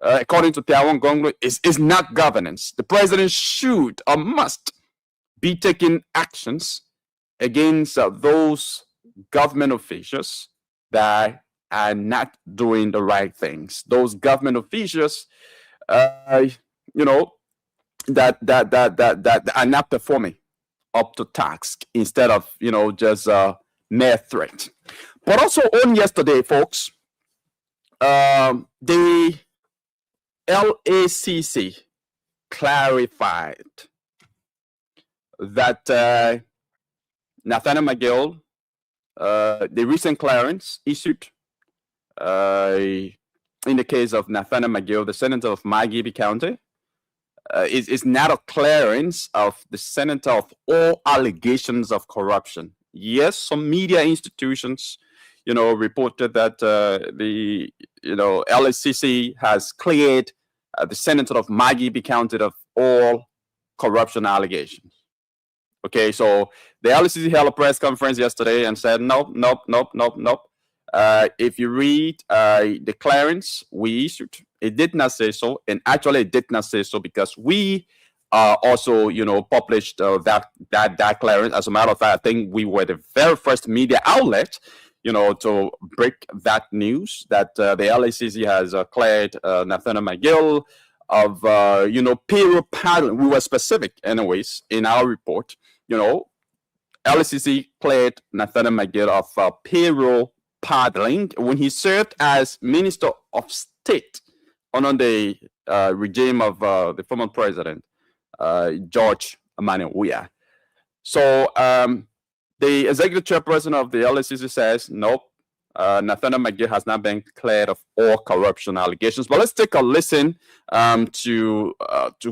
according to Tiawong Gonglo, is not governance. The president should or must be taking actions against those government officials that are not doing the right things. Those government officials, that are not performing up to task, instead of just mere threat. But also on yesterday, folks, the LACC clarified that Nathaniel McGill, the recent clearance issued in the case of Nathaniel McGill, the senator of Margibi County, is not a clearance of the senator of all allegations of corruption. Yes, some media institutions, reported that the LACC has cleared the senator of Margibi County of all corruption allegations. Okay, so the LACC held a press conference yesterday and said, nope. If you read the clearance we issued, it did not say so. And actually, it did not say so because we also, published that clearance. As a matter of fact, I think we were the very first media outlet, to break that news that the LACC has cleared Nathaniel McGill of, payroll paddling. We were specific, anyways, in our report. LACC cleared Nathaniel McGill of payroll paddling when he served as Minister of State under the regime of the former president, George Emmanuel Weah. So the executive chairperson of the LACC says, nope, Nathaniel McGill has not been cleared of all corruption allegations. But let's take a listen to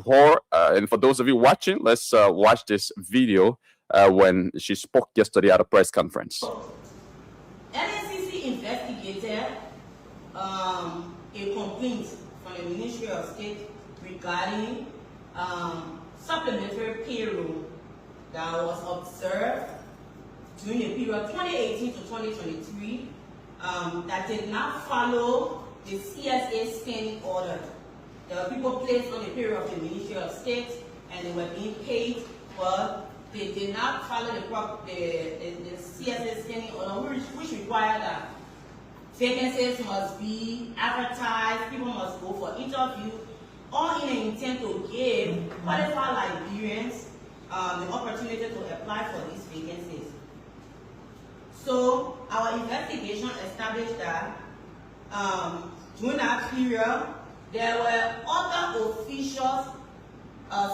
her. And for those of you watching, let's watch this video when she spoke yesterday at a press conference. LACC investigated a complaint from the Ministry of State regarding supplementary payroll that was observed during the period 2018 to 2023 that did not follow the CSA standing order. There were people placed on the payroll of the Ministry of State and they were being paid, but they did not follow the CSA standing order, which required that vacancies must be advertised, people must go for interview, all in an intent to give qualified Liberians the opportunity to apply for these vacancies. So our investigation established that during that period, there were other officials,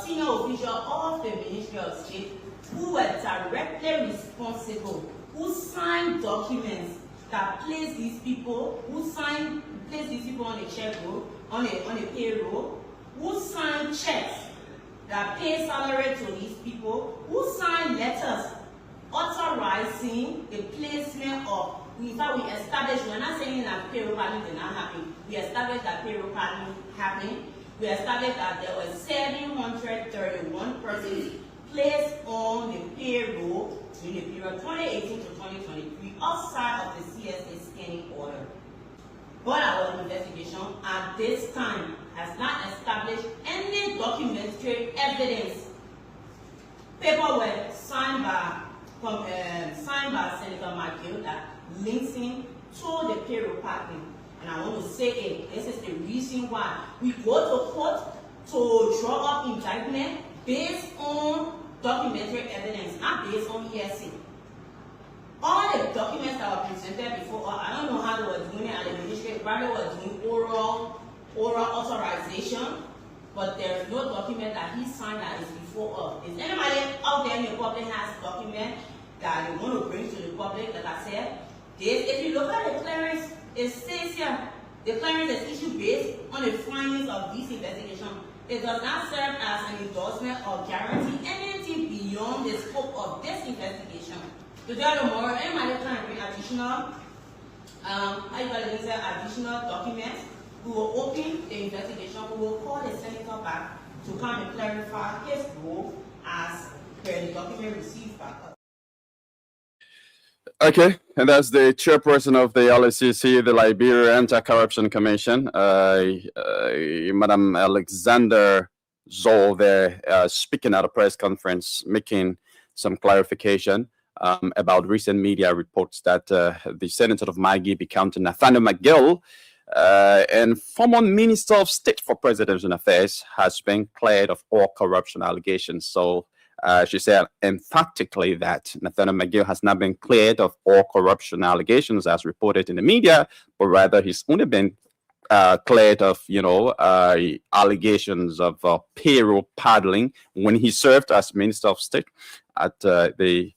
senior officials of the Ministry of State who were directly responsible, who signed documents that placed these people, on the checkbook, on a payroll, who signed checks that pay salary to these people, who signed letters authorizing the placement of, in fact, we established, we're not saying that payroll paddling did not happen. We established that payroll paddling happened. We established that there were 731 persons placed on the payroll during the period 2018 to 2023 outside of the CSA scanning order. But our investigation at this time has not established any documentary evidence. Paperwork signed by Senator McGill that links him to the payroll paddling. And I want to say it, this is the reason why we go to court to draw up indictment based on documentary evidence, not based on hearsay. All the documents that were presented before, I don't know how they were doing it at the ministry, probably were doing oral authorization, but there's no document that he signed that is before us. Is anybody out there in the public has a document that they want to bring to the public? Like I said, if you look at the clearance, it says here, the clearance is issued based on the findings of this investigation. It does not serve as an endorsement or guarantee anything beyond the scope of this investigation. Furthermore, anybody can bring additional, additional documents. We will open the investigation. We will call the senator back to come and clarify his role as per the document received by us. Okay, and that's the chairperson of the LACC, the Liberia Anti-Corruption Commission, Madam Alexander Zoll there, speaking at a press conference, making some clarification about recent media reports that the Senator of Margibi County, Nathaniel McGill, and former Minister of State for Presidential Affairs, has been cleared of all corruption allegations. So she said emphatically that Nathaniel McGill has not been cleared of all corruption allegations as reported in the media, but rather he's only been cleared of, allegations of payroll paddling when he served as Minister of State at the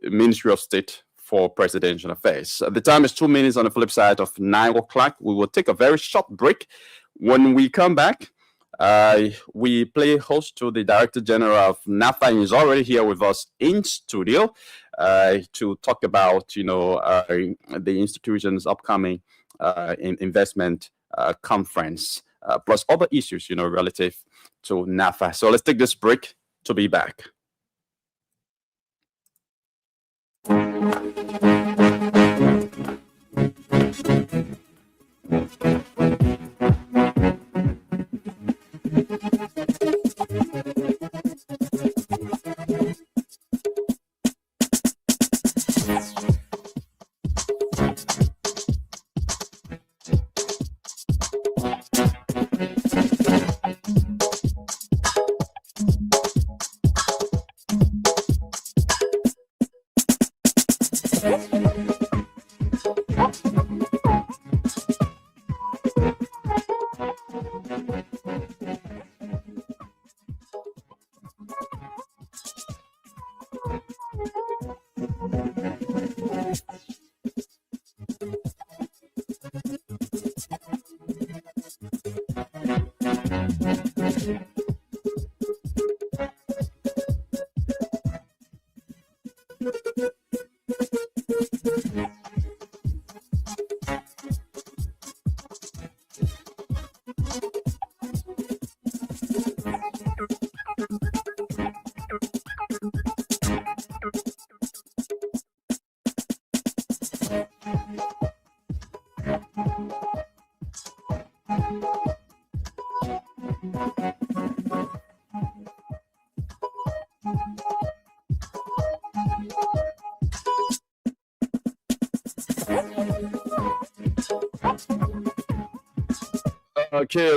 Ministry of State for Presidential Affairs. The time is 2 minutes on the flip side of 9 o'clock. We will take a very short break. When we come back, we play host to the Director General of NAFA, and he's already here with us in studio to talk about, the institution's upcoming investment conference, plus other issues, relative to NAFA. So let's take this break to be back.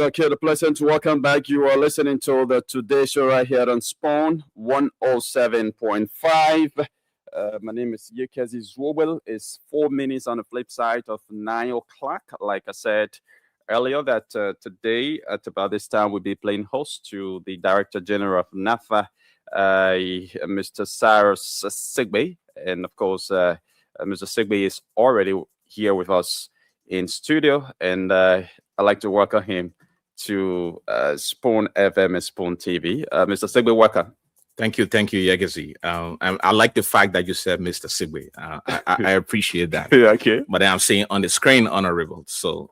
Okay, the pleasant welcome back. You are listening to the Today Show right here on Spawn 107.5. My name is Yekezi Zwobel. It's 4 minutes on the flip side of 9 o'clock. Like I said earlier, that today at about this time we'll be playing host to the Director General of NAFA, Mr. Cyrus Sigbe. And of course, Mr. Sigbe is already here with us in studio, and I'd like to welcome him to Spoon FM and Spoon TV. Mr. Sigbe, welcome. Thank you, Yegezi. I like the fact that you said Mr. Sigbe. I appreciate that. Yeah, okay. But I'm saying on the screen, honorable. So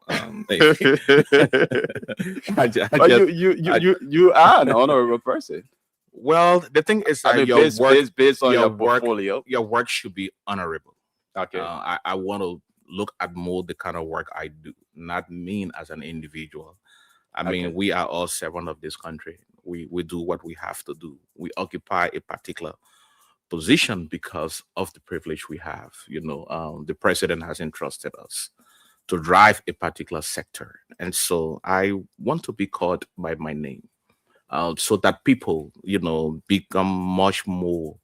you are an honorable person. Well, the thing is, I mean, based on your portfolio, your work should be honorable. Okay. I want to look at more the kind of work I do, not me as an individual. I mean, we are all servants of this country. We do what we have to do. We occupy a particular position because of the privilege we have. You know, the president has entrusted us to drive a particular sector. And so I want to be called by my name so that people, you know, become much more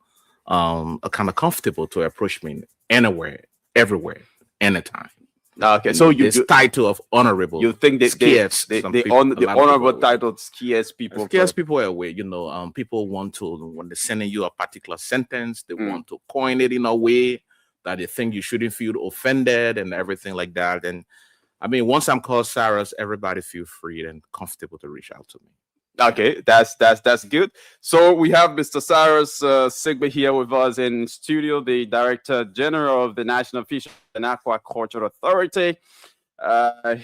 kind of comfortable to approach me anywhere, everywhere, anytime. Okay, so this title of honorable, you think that the honorable title scares people? Scares people away. You know, people want to, when they're sending you a particular sentence, they want to coin it in a way that they think you shouldn't feel offended and everything like that. And I mean, once I'm called Cyrus, everybody feel free and comfortable to reach out to me. Okay, that's good. So we have Mr. Cyrus Sigbe here with us in studio, the Director General of the National Fish and Aquaculture Authority. The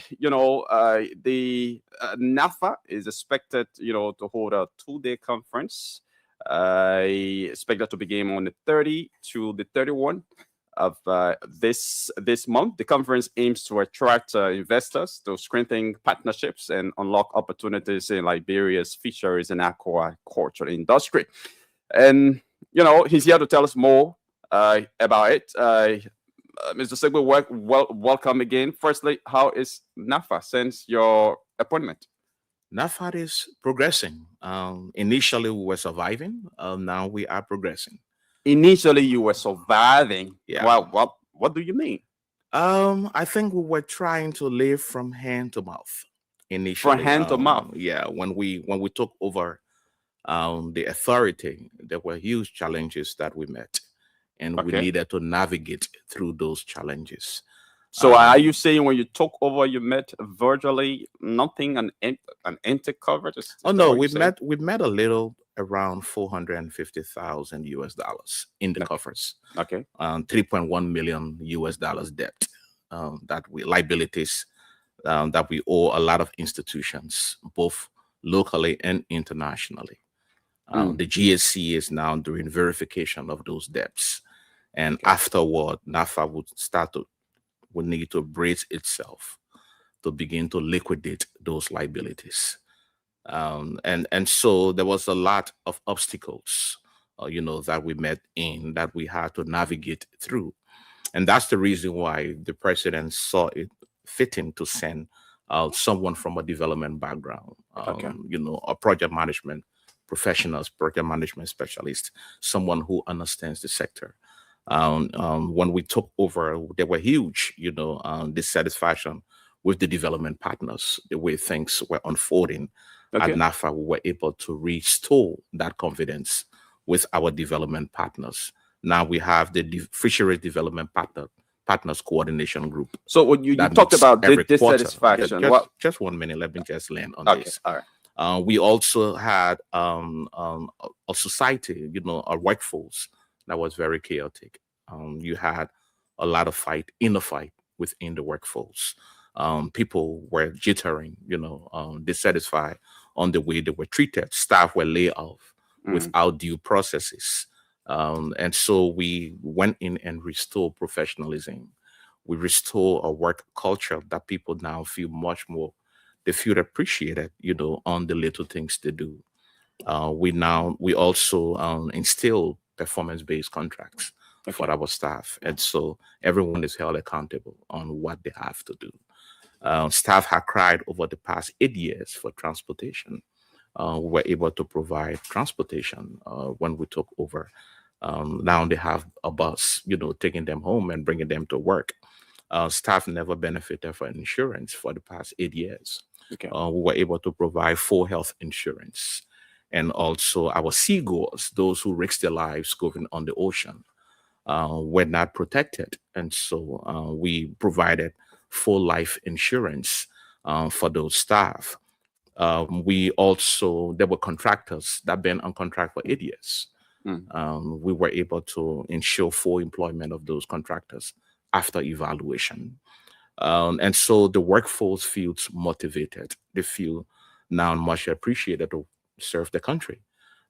NAFA is expected, to hold a 2-day conference. Expected to begin on the 30 to the 31 of this month. The conference aims to attract investors to strengthen partnerships and unlock opportunities in Liberia's fisheries and aquaculture industry. And he's here to tell us more about it. Mr. Sigbe, welcome again. Firstly, how is NAFA since your appointment? NAFA is progressing. Initially, we were surviving. Now we are progressing. Initially, you were surviving. Yeah. Well, what do you mean? I think we were trying to live from hand to mouth. Initially, from hand to mouth. Yeah. When we took over the authority, there were huge challenges that we met, and we needed to navigate through those challenges. So, are you saying when you took over, you met virtually nothing, an empty coverage? Oh no, we met a little. Around $450,000 in the coffers. Okay. 3.1 million US dollars debt liabilities that we owe a lot of institutions, both locally and internationally. The GSC is now doing verification of those debts, and afterward, NAFA would need to brace itself to begin to liquidate those liabilities. And so there was a lot of obstacles, that we met that we had to navigate through. And that's the reason why the president saw it fitting to send someone from a development background, a project management professionals, project management specialist, someone who understands the sector, When we took over, they were huge, dissatisfaction with the development partners, the way things were unfolding at Okay. NAFA. We were able to restore that confidence with our development partners. Now we have the Fisheries Development Partners Coordination Group. So what you that talked meets about every quarter. dissatisfaction. Just 1 minute. Let me just land on Okay. this. All right. We also had a society, a workforce that was very chaotic. You had a lot of inner fight within the workforce. People were jittering, dissatisfied on the way they were treated. Staff were laid off without due processes. And so we went in and restored professionalism. We restore a work culture that people now feel much more, they feel appreciated, on the little things they do. We also instill performance-based contracts for our staff. And so everyone is held accountable on what they have to do. Staff have cried over the past 8 years for transportation. We were able to provide transportation when we took over. Now they have a bus, taking them home and bringing them to work. Staff never benefited from insurance for the past 8 years. Okay. We were able to provide full health insurance. And also our seagoers, those who risk their lives going on the ocean, were not protected. And so we provided full life insurance for those staff. There were contractors that been on contract for 8 years. We were able to ensure full employment of those contractors after evaluation. And so the workforce feels motivated. They feel now much appreciated to serve the country.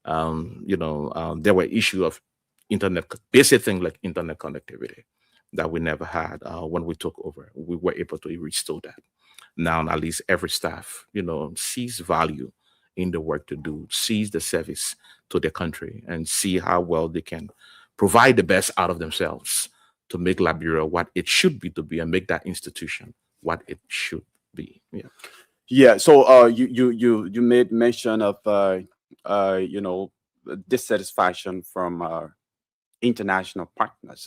There were issues of internet, basic things like internet connectivity that we never had when we took over. We were able to restore that. Now, at least every staff, sees value in the work to do, sees the service to the country, and see how well they can provide the best out of themselves to make Liberia what it should be to be, and make that institution what it should be. Yeah. Yeah. So you made mention of dissatisfaction from international partners.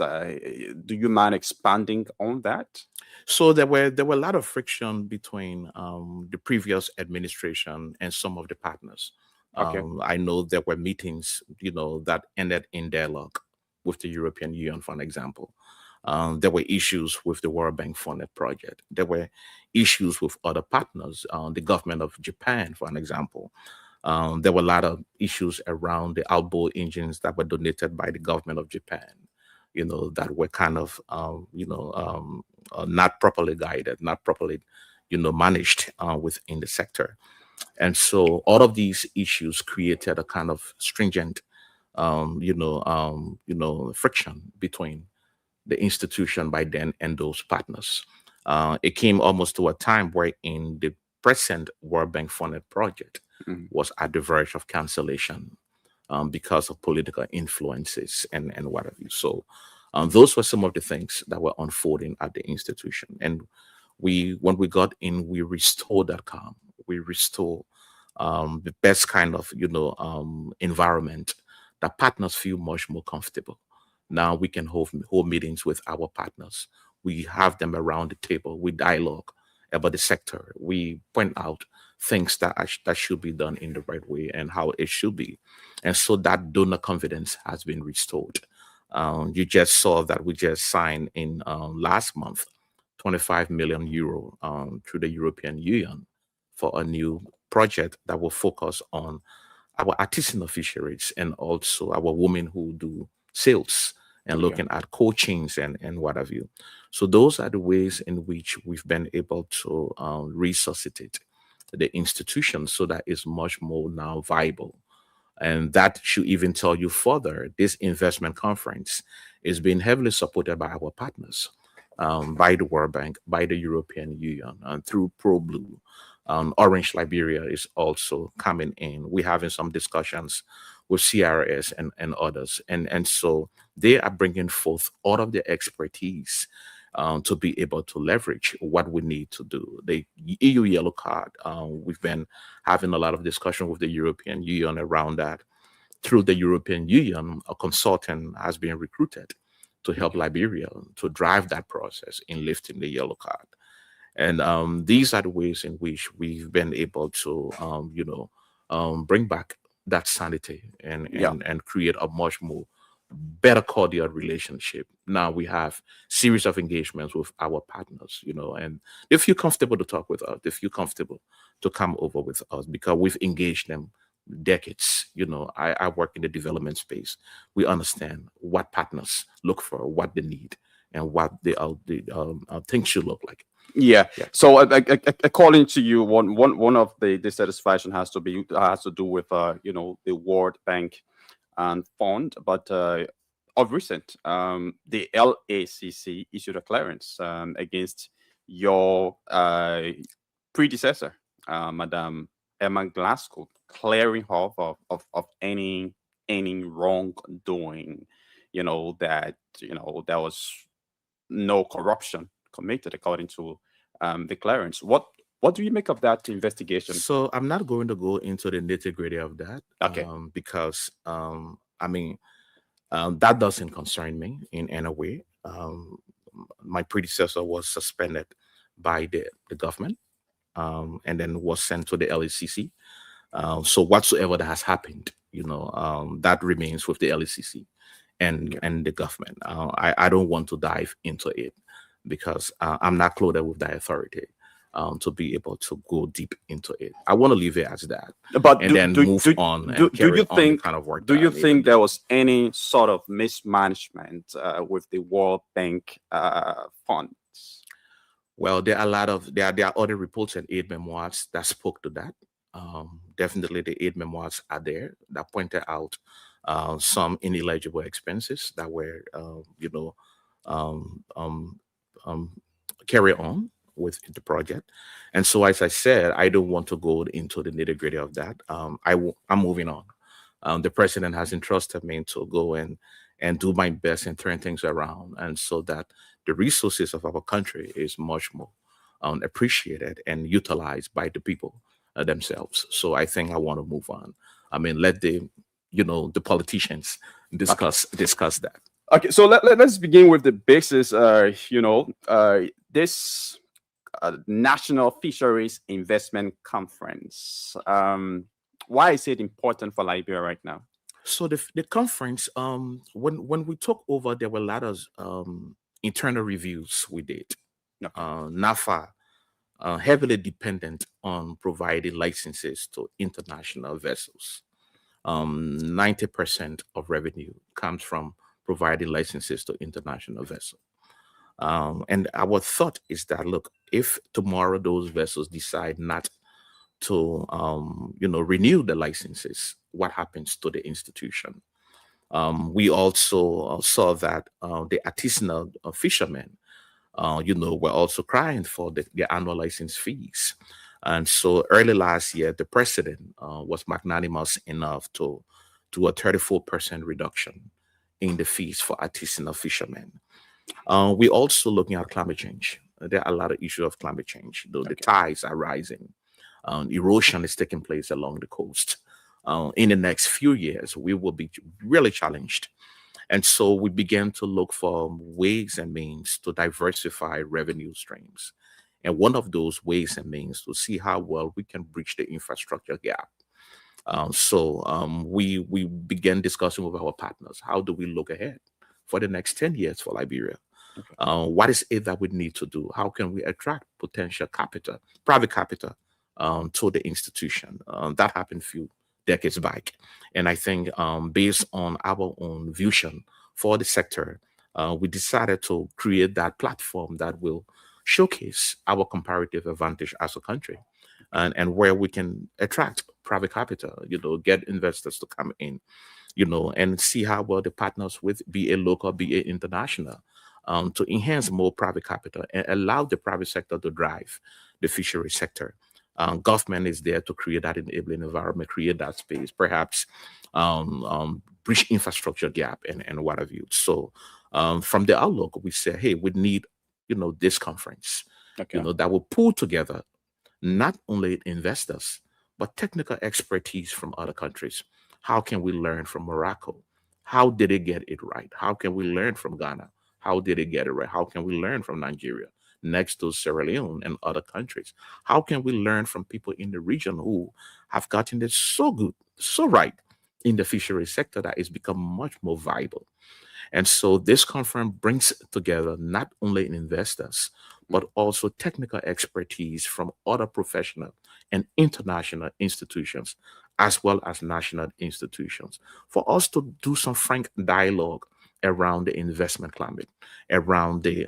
Do you mind expanding on that? So there were a lot of friction between the previous administration and some of the partners. Okay. I know there were meetings, that ended in dialogue with the European Union, for an example. There were issues with the World Bank funded project. There were issues with other partners, the government of Japan, for an example. There were a lot of issues around the outboard engines that were donated by the government of Japan, that were kind of, not properly guided, not properly, managed within the sector. And so all of these issues created a kind of stringent, friction between the institution by then and those partners. It came almost to a time where in the present World Bank funded project was at the verge of cancellation because of political influences and what have you. So those were some of the things that were unfolding at the institution. And when we got in, we restored that calm. We restore the best kind of, environment that partners feel much more comfortable. Now we can hold meetings with our partners. We have them around the table. We dialogue about the sector. We point out things that should be done in the right way and how it should be. And so that donor confidence has been restored. You just saw that we just signed in last month 25 million euro through the European Union for a new project that will focus on our artisanal fisheries and also our women who do sales and looking at coachings and what have you. So those are the ways in which we've been able to resuscitate the institution so that it's much more now viable. And that should even tell you further, this investment conference is being heavily supported by our partners, by the World Bank, by the European Union, and through ProBlue. Orange Liberia is also coming in. We're having some discussions with CRS and others. And so they are bringing forth all of their expertise to be able to leverage what we need to do. The EU Yellow Card, we've been having a lot of discussion with the European Union around that. Through the European Union, a consultant has been recruited to help Liberia to drive that process in lifting the yellow card. And these are the ways in which we've been able to, bring back that sanity and create a much more better cordial relationship. Now we have series of engagements with our partners, and they feel comfortable to talk with us. They feel comfortable to come over with us because we've engaged them decades. I work in the development space. We understand what partners look for, what they need, and what the things should look like. Yeah. So according to you, one of the dissatisfaction has to do with the World Bank and fund, but of recent, the LACC issued a clearance against your predecessor, Madam Emma Glasgow, clearing her of any wrongdoing. That there was no corruption committed according to the clearance. What do you make of that investigation? So I'm not going to go into the nitty-gritty of that. Okay. Because that doesn't concern me in any way. My predecessor was suspended by the government and then was sent to the LACC. So whatsoever that has happened, that remains with the LACC and the government. I don't want to dive into it because I'm not clothed with that authority to be able to go deep into it. I want to leave it as that, but move on. Do you think kind of work? Do you think there was any sort of mismanagement with the World Bank funds? Well, there are other reports and aid memoirs that spoke to that. Definitely, the aid memoirs are there that pointed out some ineligible expenses that were, carry on with the project. And so, as I said, I don't want to go into the nitty gritty of that. I'm moving on. The president has entrusted me to go and do my best and turn things around, and so that the resources of our country is much more appreciated and utilized by the people themselves. So I think I want to move on. Let the politicians discuss that. Okay, so let's begin with the basis. This National Fisheries Investment Conference. Why is it important for Liberia right now? So the conference, when we took over, there were a lot of internal reviews we did. NAFA heavily dependent on providing licenses to international vessels. 90% of revenue comes from providing licenses to international vessels. And our thought is that, look, if tomorrow those vessels decide not to, renew the licenses, what happens to the institution? We also saw that the artisanal fishermen, were also crying for their annual license fees. And so early last year, the president was magnanimous enough to do a 34% reduction in the fees for artisanal fishermen. We're also looking at climate change. There are a lot of issues of climate change. Though the tides are rising, erosion is taking place along the coast. In the next few years, we will be really challenged. And so we began to look for ways and means to diversify revenue streams. And one of those ways and means to see how well we can bridge the infrastructure gap. We began discussing with our partners, how do we look ahead for the next 10 years for Liberia? What is it that we need to do? How can we attract potential capital, private capital, to the institution? That happened a few decades back. And I think based on our own vision for the sector, we decided to create that platform that will showcase our comparative advantage as a country and where we can attract private capital, get investors to come in, and see how well the partners with be a local, be a international, to enhance more private capital and allow the private sector to drive the fishery sector. Government is there to create that enabling environment, create that space, perhaps bridge infrastructure gap and what have you. So from the outlook, we say, hey, we need, this conference, that will pull together not only investors, but technical expertise from other countries. How can we learn from Morocco? How did they get it right? How can we learn from Ghana? How did they get it right? How can we learn from Nigeria next to Sierra Leone and other countries? How can we learn from people in the region who have gotten it so good, so right in the fishery sector that it's become much more viable? And so this conference brings together not only investors, but also technical expertise from other professional and international institutions, as well as national institutions, for us to do some frank dialogue around the investment climate, around the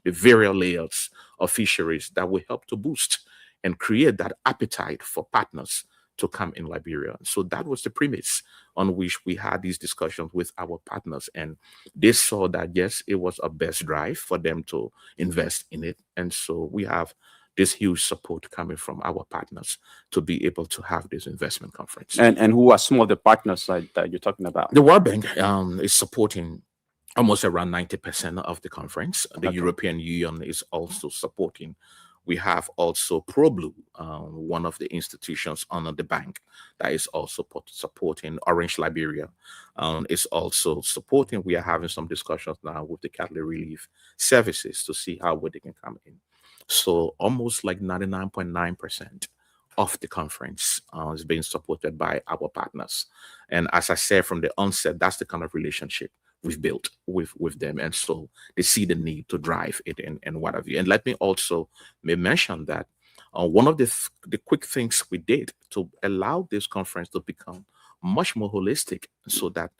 various layers of fisheries that will help to boost and create that appetite for partners to come in Liberia. So that was the premise on which we had these discussions with our partners. And they saw that, yes, it was a best drive for them to invest in it. And so we have this huge support coming from our partners to be able to have this investment conference. And who are some of the partners that you're talking about? The World Bank is supporting almost around 90% of the conference. The European Union is also supporting. We have also ProBlue, one of the institutions under the bank that is also supporting. Orange Liberia is also supporting. We are having some discussions now with the cattle relief services to see how they can come in. So almost like 99.9% of the conference is being supported by our partners. And as I said from the onset, that's the kind of relationship we've built with them. And so they see the need to drive it and what have you. And let me also mention that one of the quick things we did to allow this conference to become much more holistic so that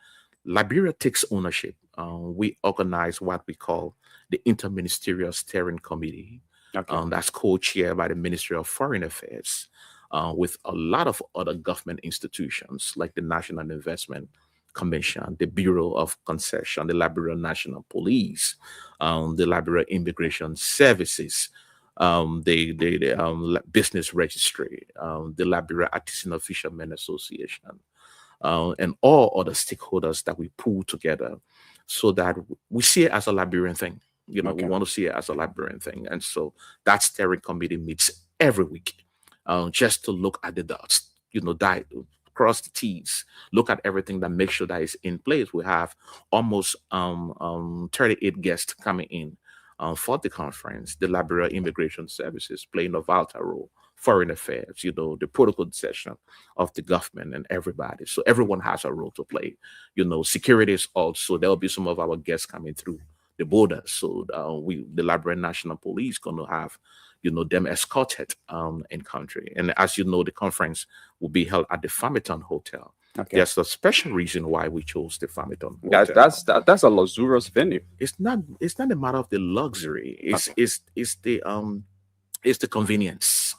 Liberia takes ownership. We organize what we call the Interministerial Steering Committee. That's co-chaired by the Ministry of Foreign Affairs with a lot of other government institutions like the National Investment Commission, the Bureau of Concession, the Liberia National Police, the Liberia Immigration Services, the Business Registry, the Liberia Artisanal Fishermen Association, and all other stakeholders that we pull together so that we see it as a Liberian thing. We want to see it as a Liberian thing. And so that steering committee meets every week just to look at the dots, cross the T's, look at everything that makes sure that is in place. We have almost 38 guests coming in for the conference. The Liberia Immigration Services playing a vital role, Foreign Affairs, the protocol session of the government and everybody. So everyone has a role to play. Security is also, there'll be some of our guests coming through the border. So the Liberian National Police going to have them escorted in country. And as you know, the conference will be held at the Farmington Hotel. There's a special reason why we chose the Farmington Hotel. That's a luxurious venue. It's not a matter of the luxury. It's the convenience.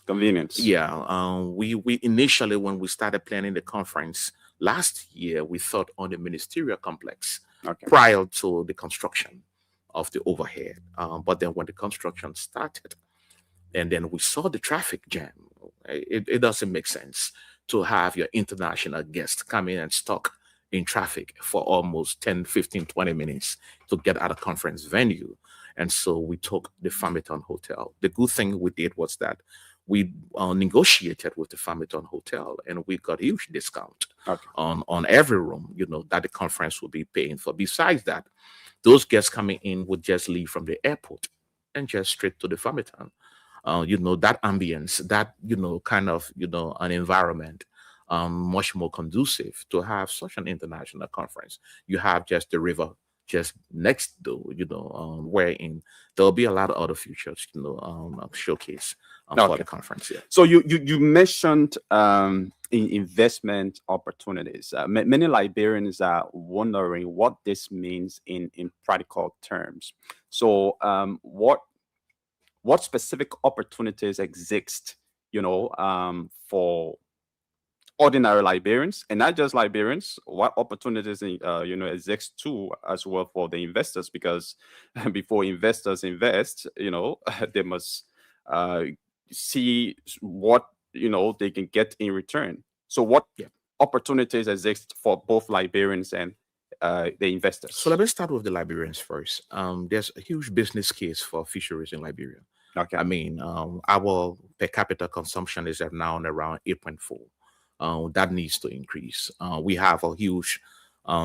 Yeah. We initially, when we started planning the conference last year, we thought on the ministerial complex prior to the construction of the overhead. But then when the construction started, and then we saw the traffic jam, it doesn't make sense to have your international guests come in and stuck in traffic for almost 10, 15, 20 minutes to get at a conference venue. And so we took the Farmington Hotel. The good thing we did was that we negotiated with the Farmington Hotel and we got a huge discount on every room, that the conference will be paying for. Besides that, those guests coming in would just leave from the airport and just straight to the Farmington. That ambience, that, kind of, an environment much more conducive to have such an international conference. You have just the river just next door, wherein there'll be a lot of other features, showcase for the conference. Yeah. So you mentioned in investment opportunities. Many Liberians are wondering what this means in practical terms. So what specific opportunities exist, for ordinary Liberians, and not just Liberians? What opportunities, exist too as well for the investors? Because before investors invest, they must see what they can get in return. So what opportunities exist for both Liberians and the investors? So let me start with the Liberians first. There's a huge business case for fisheries in Liberia. I mean, our per capita consumption is now around 8.4. That needs to increase. We have a huge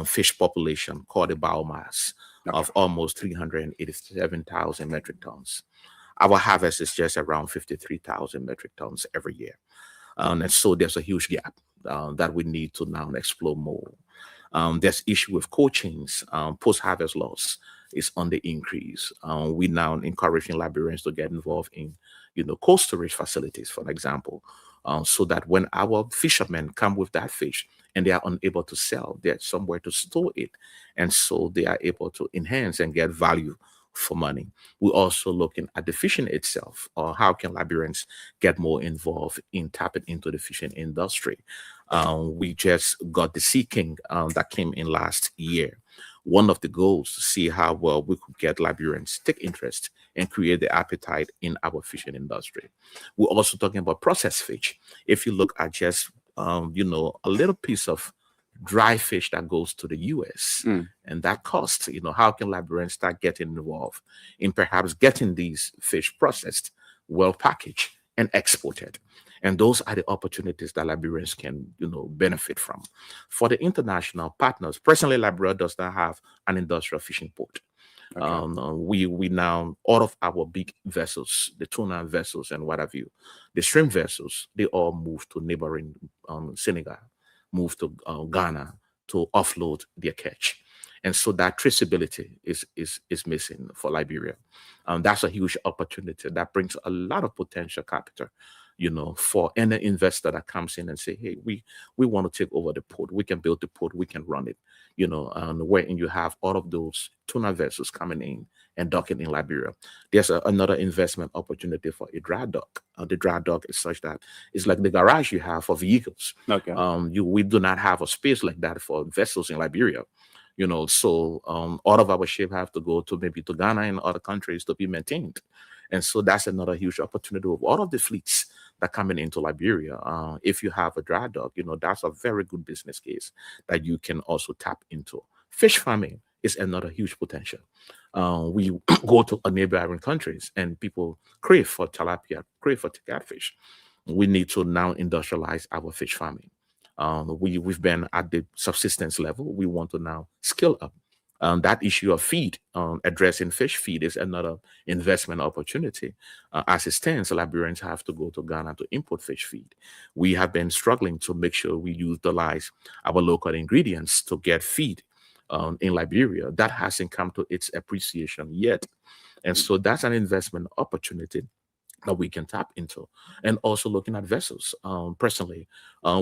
fish population, called the biomass of almost 387,000 metric tons. Our harvest is just around 53,000 metric tons every year. And so there's a huge gap that we need to now explore more. There's issue with cold chains, post-harvest loss is on the increase. We now encouraging Liberians to get involved in, cold storage facilities, for example, so that when our fishermen come with that fish and they are unable to sell, there's somewhere to store it. And so they are able to enhance and get value for money. We're also looking at the fishing itself, or how can Liberians get more involved in tapping into the fishing industry. We just got the Sea King that came in last year. One of the goals to see how well we could get Liberians take interest and create the appetite in our fishing industry. We're also talking about processed fish. If you look at just a little piece of dry fish that goes to the US and that costs, how can Liberians start getting involved in perhaps getting these fish processed, well packaged, and exported? And those are the opportunities that Liberians can, benefit from. For the international partners, personally, Liberia does not have an industrial fishing port. We now, all of our big vessels, the tuna vessels and what have you, the shrimp vessels, they all move to neighboring Senegal, move to Ghana to offload their catch. And so that traceability is missing for Liberia. That's a huge opportunity that brings a lot of potential capital, for any investor that comes in and say, hey, we want to take over the port. We can build the port. We can run it, and wherein you have all of those tuna vessels coming in and docking in Liberia. There's another investment opportunity for a dry dock. The dry dock is such that it's like the garage you have for vehicles. We do not have a space like that for vessels in Liberia. So all of our ships have to go to maybe to Ghana and other countries to be maintained. And so that's another huge opportunity with all of the fleets that coming into Liberia. If you have a dry dock, that's a very good business case that you can also tap into. Fish farming is another huge potential. We go to neighboring countries and people crave for tilapia, crave for catfish. We need to now industrialize our fish farming. We've been at the subsistence level. We want to now scale up. That issue of feed, addressing fish feed, is another investment opportunity. As it stands, Liberians have to go to Ghana to import fish feed. We have been struggling to make sure we utilize our local ingredients to get feed in Liberia. That hasn't come to its appreciation yet. And so that's an investment opportunity that we can tap into. And also looking at vessels. Personally,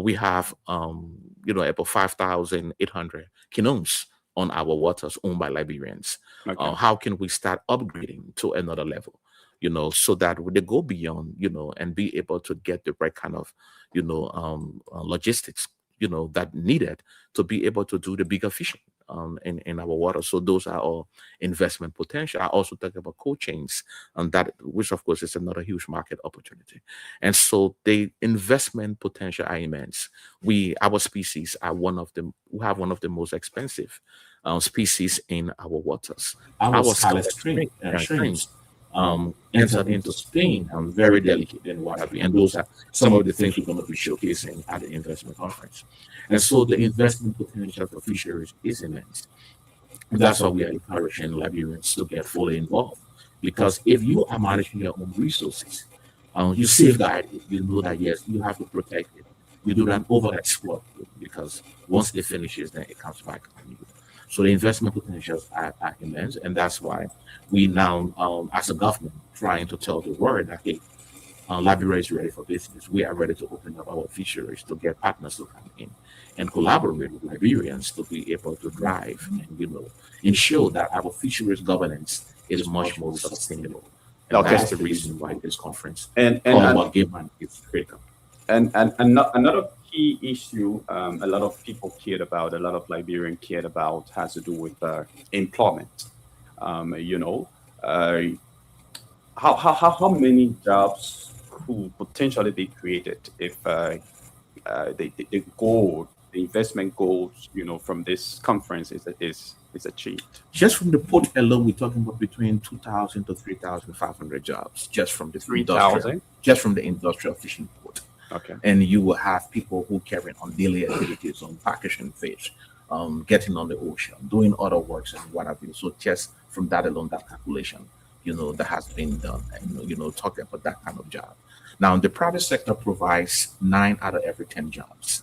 we have about 5,800 canoes on our waters owned by Liberians. How can we start upgrading to another level, so that they go beyond, and be able to get the right kind of, logistics, that needed to be able to do the bigger fishing in our water. So those are all investment potential. I also talk about cold chains, and that, which of course is another huge market opportunity. And so the investment potential are immense. Our species are we have one of the most expensive species in our waters. Our scarlet shrimps entered into Spain and very delicate and what have you. And those are some of the things we're going to be showcasing at the investment conference. And so the investment potential for fisheries is immense. That's why we are encouraging Liberians to get fully involved. Because if you are managing your own resources, you safeguard it. You know that, yes, you have to protect it. You do not overexploit it, because once it finishes, then it comes back on you. So the investment potentials are immense, and that's why we now, as a government, trying to tell the world that, hey, Liberia is ready for business. We are ready to open up our fisheries to get partners to come in and collaborate with Liberians to be able to drive and ensure that our fisheries governance is much more sustainable. And that's the reason why this conference and Game is critical. And another key issue a lot of people cared about, a lot of Liberians cared about, has to do with employment. How many jobs could potentially be created if the investment goals, from this conference is achieved? Just from the port alone, we're talking about between 2,000 to 3,500 jobs just from the 3,000, just from the industrial fishing port. Okay. And you will have people who carry on daily activities on packaging fish, getting on the ocean, doing other works and what have you. So just from that alone, that calculation, that has been done, and talking about that kind of job. Now, the private sector provides 9 out of every 10 jobs.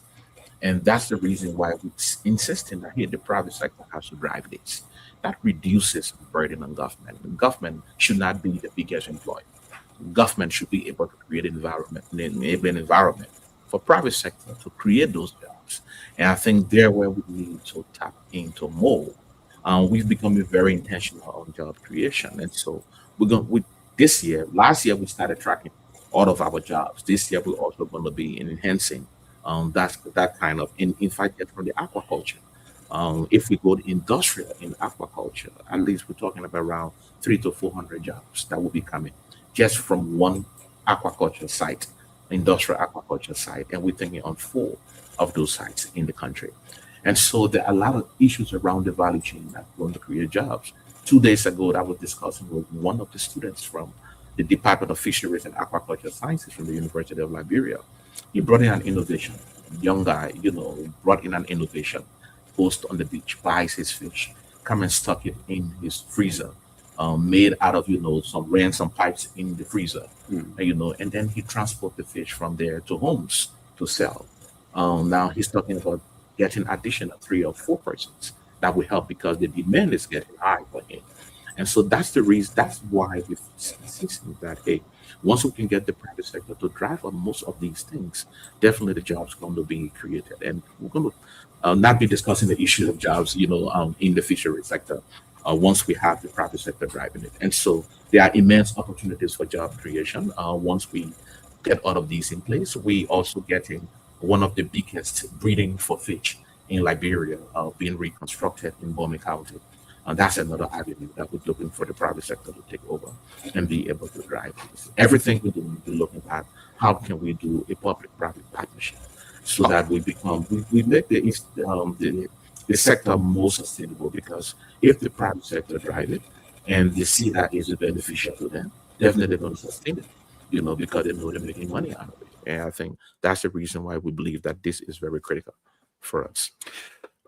And that's the reason why we're insisting that here the private sector has to drive this. That reduces the burden on government. The government should not be the biggest employer. Government should be able to create enable an environment for private sector to create those jobs. And I think there where we need to tap into more. We've become very intentional on job creation. And so we're going with this year, last year we started tracking all of our jobs. This year we're also going to be enhancing that kind of in fact from the aquaculture. If we go to industrial in aquaculture, at least we're talking about around 300 to 400 jobs that will be coming just from one aquaculture site, industrial aquaculture site, and we're thinking on 4 of those sites in the country. And so there are a lot of issues around the value chain that want to create jobs. 2 days ago, I was discussing with one of the students from the Department of Fisheries and Aquaculture Sciences from the University of Liberia. He brought in an innovation. Young guy, brought in an innovation. Goes on the beach, buys his fish, come and stock it in his freezer, made out of some pipes in the freezer, and then he transport the fish from there to homes to sell. Now he's talking about getting additional 3 or 4 persons that will help because the demand is getting high for him. And so that's the reason. That's why we're insisting that once we can get the private sector to drive on most of these things, definitely the jobs going to be created, and we're going to not be discussing the issue of jobs, in the fishery sector. Once we have the private sector driving it, and so there are immense opportunities for job creation. Once we get all of these in place, we also getting one of the biggest breeding for fish in Liberia being reconstructed in Bome County. And that's another avenue that we're looking for the private sector to take over and be able to drive this. Everything we do, we're looking at how can we do a public-private partnership so that we make the sector more sustainable, because if the private sector drive it and they see that is beneficial to them, definitely they're going to sustain it, because they know they're making money out of it. And I think that's the reason why we believe that this is very critical for us.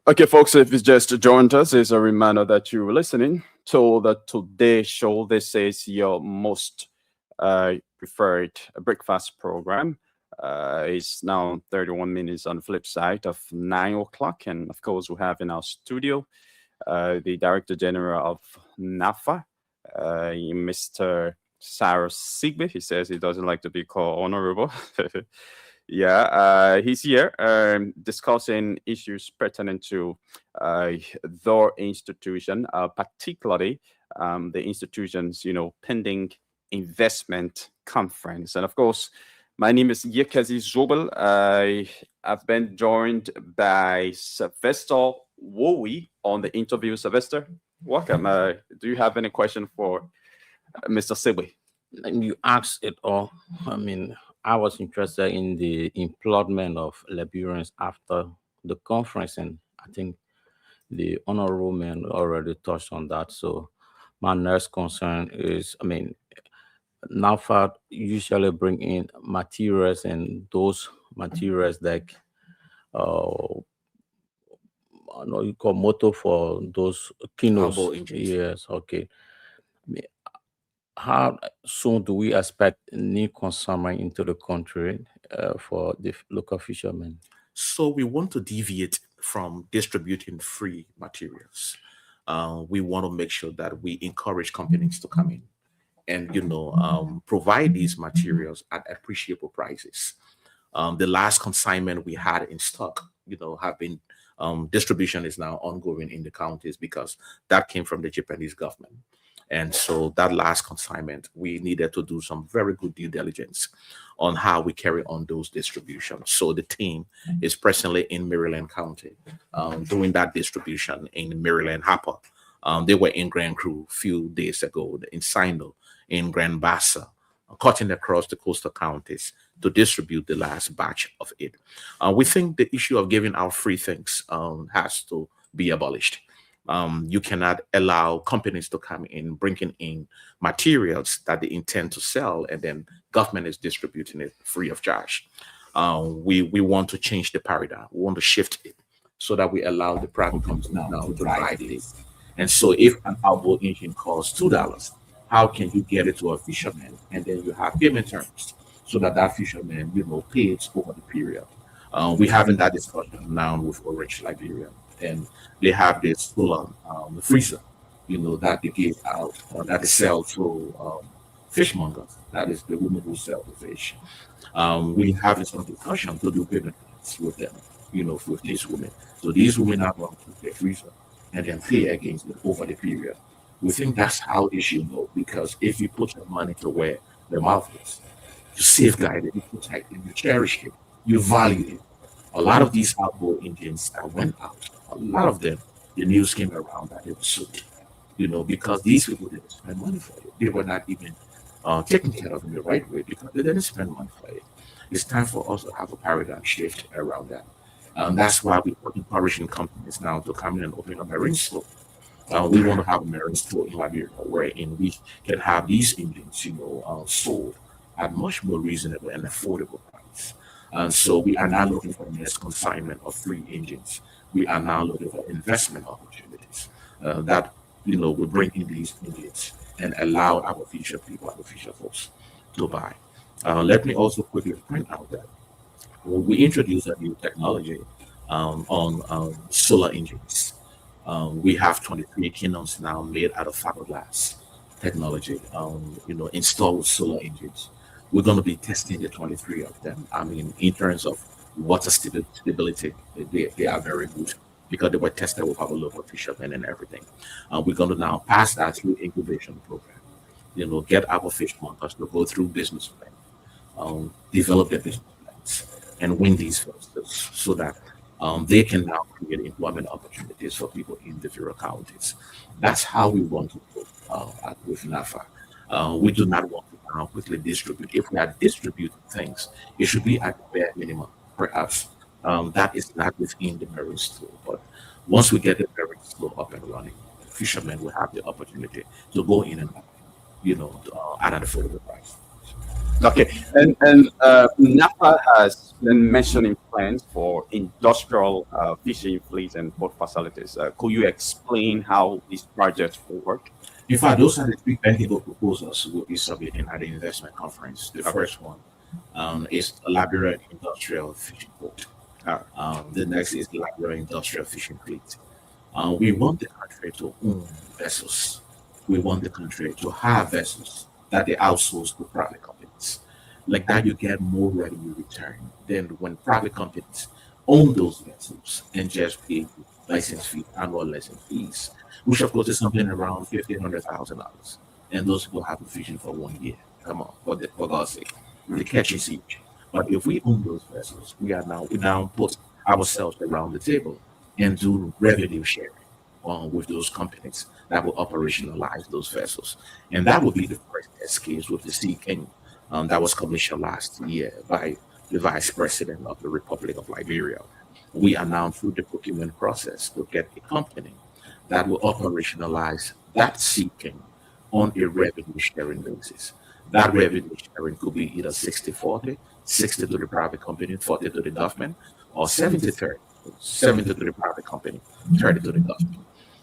Okay, folks, if you just joined us, it's a reminder that you're listening to the Today Show. This is your most preferred breakfast program. It's now 31 minutes on the flip side of 9 o'clock. And of course, we have in our studio the Director General of NAFA, Mr. Cyrus Sigbe. He says he doesn't like to be called honorable. Yeah, he's here discussing issues pertaining to their institution, particularly the institution's, pending investment conference. And of course, my name is Yekezi Zobel. I've been joined by Sylvester Wowie on the interview. Sylvester, welcome. Do you have any question for Mr. Sigbe? You asked it all. I mean, I was interested in the employment of Liberians after the conference, and I think the honorable man already touched on that. So my next concern is, NAFA usually bring in materials, and those materials like I know you call motor for those kinos. Yes, okay. How soon do we expect new consumer into the country for the local fishermen? So we want to deviate from distributing free materials. We want to make sure that we encourage companies to come in and provide these materials at appreciable prices. The last consignment we had in stock, have been distribution is now ongoing in the counties because that came from the Japanese government. And so that last consignment, we needed to do some very good due diligence on how we carry on those distributions. So the team is presently in Maryland County doing that distribution in Maryland Harper. They were in Grand Crew a few days ago, in Sino, in Grand Bassa, cutting across the coastal counties to distribute the last batch of it. We think the issue of giving out free things has to be abolished. You cannot allow companies to come in, bringing in materials that they intend to sell, and then government is distributing it free of charge. We want to change the paradigm. We want to shift it so that we allow the private companies now to ride this. And so if an outboard engine costs $2, how can you get it to a fisherman? And then you have payment terms so that that fisherman, pays over the period. We're having that discussion now with Orange Liberia, and they have this solar freezer, that they give out, that they sell to fishmongers. That is the women who sell the fish. We're having some discussion to do payment plans with them, with these women. So these women are going to the freezer and then pay against it over the period. We think that's how it should go, because if you put your money to where the mouth is, you safeguard it, you protect it, you cherish it, you value it. A lot of these outboard engines that went out, a lot of them, the news came around that it was sold, because these people didn't spend money for it. They were not even taking care of it the right way because they didn't spend money for it. It's time for us to have a paradigm shift around that. That's why we're encouraging companies now to come in and open a marine store. We want to have a marine store in Liberia wherein we can have these engines, sold at much more reasonable and affordable price. And so we are now looking for the next consignment of 3 engines. We are now looking for investment opportunities that will bring in these engines and allow our future people, our future folks to buy. Let me also quickly point out that we introduced a new technology on solar engines. We have 23 kingdoms now made out of fiberglass technology, installed solar engines. We're going to be testing the 23 of them. I mean, in terms of water stability, they are very good because they were tested with our local fishermen and everything. We're going to now pass that through incubation program. Get our fishmongers to go through business plan, develop their business plans, and win these first, so that they can now create employment opportunities for people in the various counties. That's how we want to go with NAFA. We do not want to now quickly distribute. If we are distributing things, it should be at the bare minimum. Perhaps that is not within the marine store, but once we get the marine store up and running, fishermen will have the opportunity to go in and at an affordable price. Okay, and NAFA has been mentioning plans for industrial fishing fleets and port facilities. Could you explain how these projects will work? In fact, those are the 3 bankable proposals we'll be submitting at the investment conference. The first one is the Liberia Industrial Fishing Port. The next is the Liberia Industrial Fishing Fleet. We want the country to own vessels. We want the country to have vessels that they outsource to private companies. Like that, you get more revenue return than when private companies own those vessels and just pay license fee, annual license fees, which of course is something around $1,500,000. And those people have to fishing for 1 year. Come on, for God's sake, the catch is huge. But if we own those vessels, we now put ourselves around the table and do revenue sharing with those companies that will operationalize those vessels. And that will be the first test case with the Sea King that was commissioned last year by the Vice President of the Republic of Liberia. We are now through the procurement process to get a company that will operationalize that Sea King on a revenue sharing basis. That revenue sharing could be either 60-40, 60 to the private company, 40 to the government, or 70-30, 70 to the private company, 30 to the government.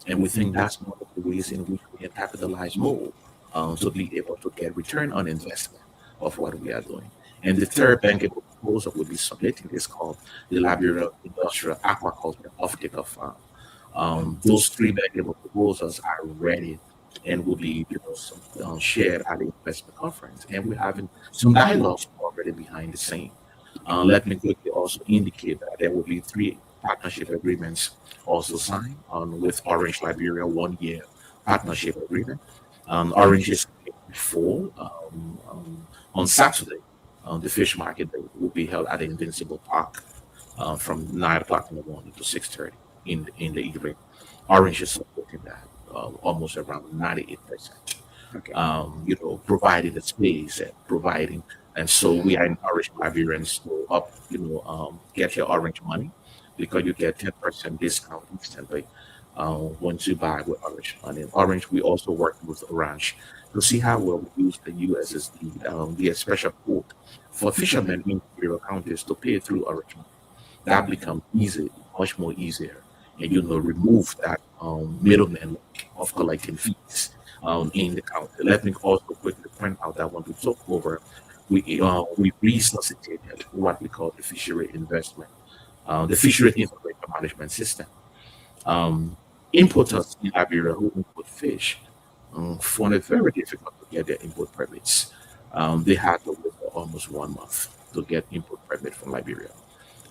And we think that's one of the ways in which we can capitalize more to be able to get return on investment of what we are doing. And the third bankable proposal we'll be submitting is called the Liberia Industrial Aquaculture Off-Taker Fund. Those 3 bankable proposals are ready and will be shared at the investment conference. And we're having some dialogues already behind the scene. Let me quickly also indicate that there will be 3 partnership agreements also signed with Orange Liberia, 1-year partnership agreement. Orange is full on Saturday. The fish market will be held at the Invincible Park from 9 o'clock in the morning to 6:30 in the evening. Orange is supporting that almost around 98%. Okay. Providing the space and providing, and so we are encouraging Liberians to get your Orange money, because you get 10% discount instantly once you buy with Orange money. Orange, we also work with Orange to see how well we use the USSD, the special code for fishermen in rural counties to pay through Orange money. That becomes easy much more easier, and remove that middleman of collecting fees in the county. Let me also quickly point out that when we took over, we resuscitated what we call the fishery investment, the fishery information management system. Importers in Liberia who import fish found it very difficult to get their import permits. They had to wait for almost 1 month to get import permit from Liberia.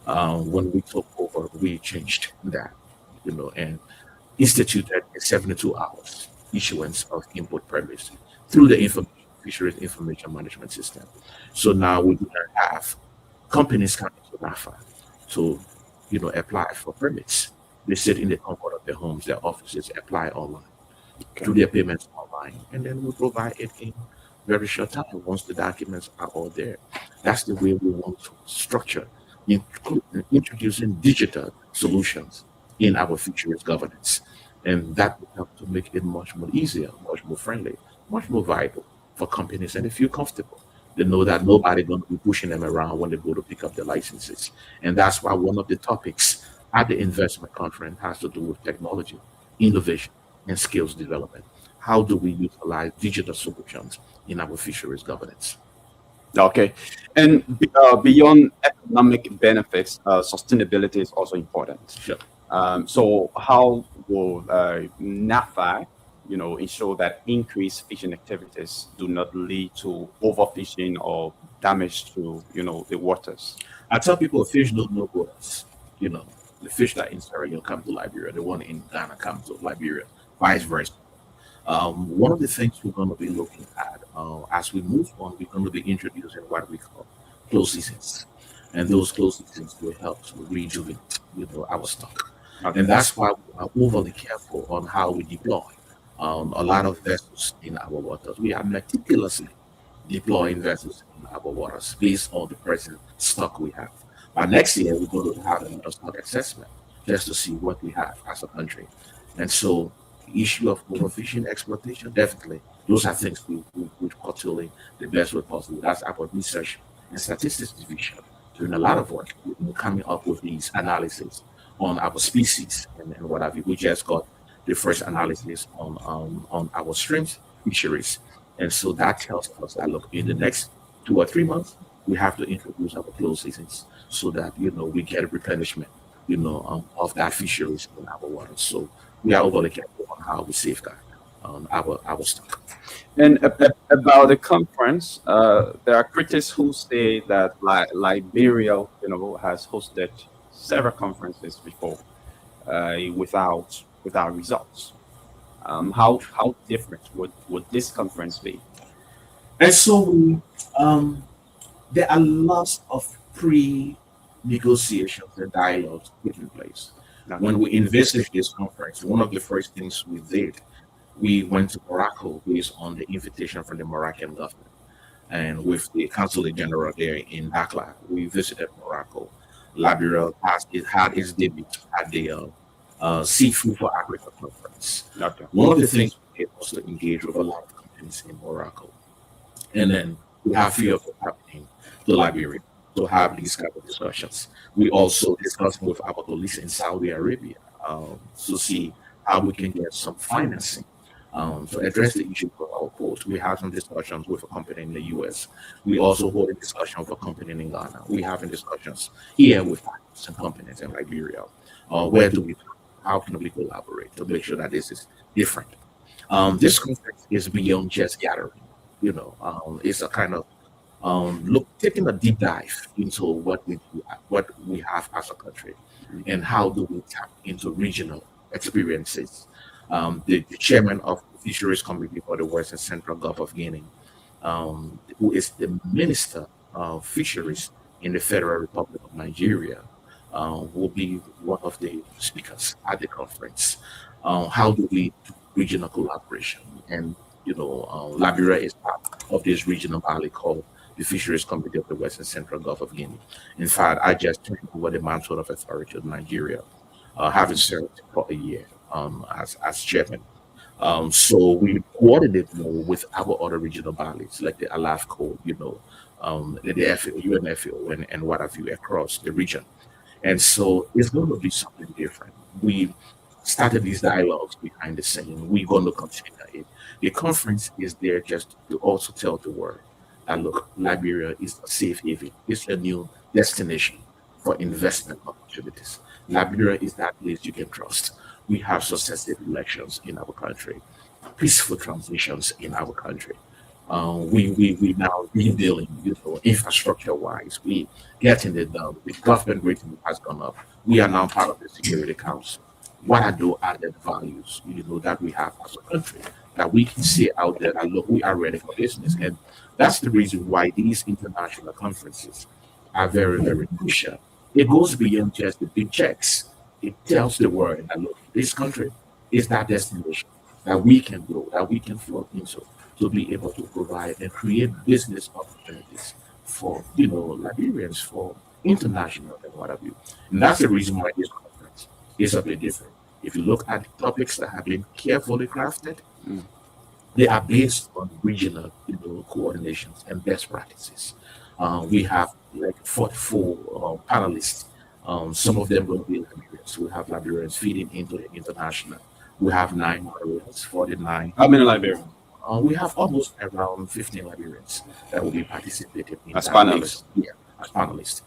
When we took over, we changed that, and instituted a 72 hours issuance of import permits through the fisheries information management system. So now we do not have companies coming to NAFA to, apply for permits. They sit in the comfort of their homes, their offices, apply online, do their payments online, and then we provide it in very short time once the documents are all there. That's the way we want to structure, introducing digital solutions in our fisheries governance. And that will help to make it much more easier, much more friendly, much more viable for companies, and they feel comfortable. They know that nobody going to be pushing them around when they go to pick up the licenses. And that's why one of the topics at the investment conference has to do with technology, innovation, and skills development. How do we utilize digital solutions in our fisheries governance? Okay. And beyond economic benefits, sustainability is also important. Sure. So how will NAFA, ensure that increased fishing activities do not lead to overfishing or damage to, the waters? I tell people fish don't know borders. The fish that in Sierra Leone come to Liberia, the one in Ghana come to Liberia, vice versa. One of the things we're going to be looking at as we move on, we're going to be introducing what we call closed seasons, and those closed seasons will help to rejuvenate, our stock. Okay. And that's why we are overly careful on how we deploy a lot of vessels in our waters. We are meticulously deploying vessels in our waters based on the present stock we have. By next year, we're going to have another stock assessment just to see what we have as a country. And so the issue of overfishing, exploitation, definitely, those are things we're curtailing the best way possible. That's our research and statistics division doing a lot of work, coming up with these analyses on our species and what have you. We just got the first analysis on our streams fisheries. And so that tells us that, look, in the next 2 or 3 months, we have to introduce our closed seasons so that, we get a replenishment, of that fisheries in our waters. So we are overly careful on how we safeguard our stock. And about the conference, there are critics who say that Liberia, has hosted several conferences before without results. How different would this conference be? And so there are lots of pre-negotiations and dialogues taking place. Now, when we envisaged this conference, one of the first things we did, we went to Morocco based on the invitation from the Moroccan government. And with the Consulate General there in Dakar, we visited Morocco. Liberia had its debut at the Seafood for Africa conference. Okay. One of the things we did was to engage with a lot of companies in Morocco. And then we have few of them happening to Liberia to have these kind of discussions. We also discussed with our colleagues in Saudi Arabia to see how we can get some financing to address the issue of our port. We have some discussions with a company in the US. We also hold a discussion with a company in Ghana. We having discussions here with some companies in Liberia. How can we collaborate to make sure that this is different? This conference is beyond just gathering. It's a kind of taking a deep dive into what we have as a country, and how do we tap into regional experiences. The chairman of the Fisheries Committee for the West and Central Gulf of Guinea, who is the Minister of Fisheries in the Federal Republic of Nigeria, will be one of the speakers at the conference. How do we do regional collaboration? And Liberia is part of this regional body called the Fisheries Committee of the West and Central Gulf of Guinea. In fact, I just turned over the mantle of authority of Nigeria, having served for a year as chairman. So we coordinate more with our other regional bodies like the ALAFCO, the FAO, UNFAO, and what have you across the region. And so it's going to be something different. We started these dialogues behind the scene. We're going to continue it. The conference is there just to also tell the world that look, Liberia is a safe haven. It's a new destination for investment opportunities. Liberia is that place you can trust. We have successive elections in our country, peaceful transitions in our country. We now rebuilding, infrastructure wise. We getting it done. The government rating has gone up. We are now part of the Security Council. What are those added values, that we have as a country that we can see out there that look, we are ready for business, and that's the reason why these international conferences are very, very crucial. It goes beyond just the big checks. It tells the world that look, this country is that destination that we can go, that we can float into to be able to provide and create business opportunities for Liberians, for international and what have you. And that's the reason why this conference is a bit different. If you look at the topics that have been carefully crafted, they are based on regional coordinations and best practices. We have like 44 panelists. Some of them will be Liberians. We have Liberians feeding into the international. We have 9 Liberians, 49. How many Liberians? We have almost around 15 Liberians that will be participating in as that panelists. Yeah, as panelists.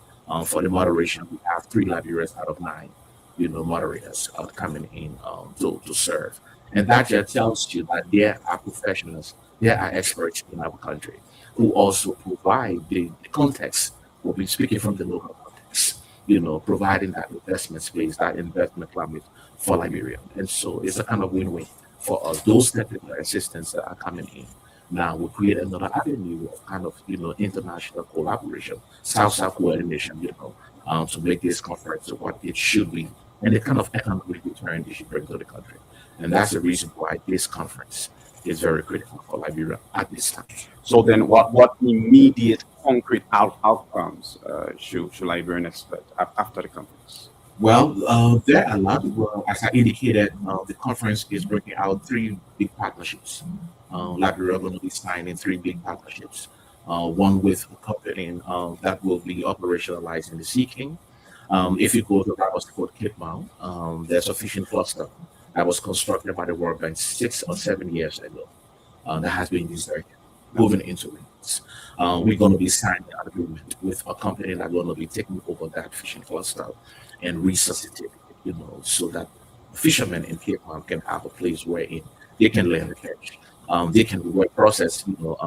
For the moderation, we have 3 Liberians out of 9, moderators coming in to serve. And that just tells you that there are professionals, there are experts in our country who also provide the context. We'll be speaking from the local context, providing that investment space, that investment climate for Liberia. And so it's a kind of win-win for us. Those technical assistants that are coming in now will create another avenue of kind of, international collaboration, South-South coordination, to make this conference what it should be and the kind of economic return it should bring to the country. And that's the reason why this conference is very critical for Liberia at this time. So then what immediate concrete outcomes should Liberian expect after the conference? Well, there are a lot. Well, as I indicated, the conference is bringing out 3 big partnerships. Liberia going to be signing 3 big partnerships. One with a company that will be operationalized in the Sea King. If you go to Rabos Cape Mount, there's a fishing cluster that was constructed by the World Bank 6 or 7 years ago. That has been deserted, moving into it. We're going to be signing an agreement with a company that's going to be taking over that fishing cluster and resuscitate it, so that fishermen in Cape Town can have a place where they can land the catch. They can process,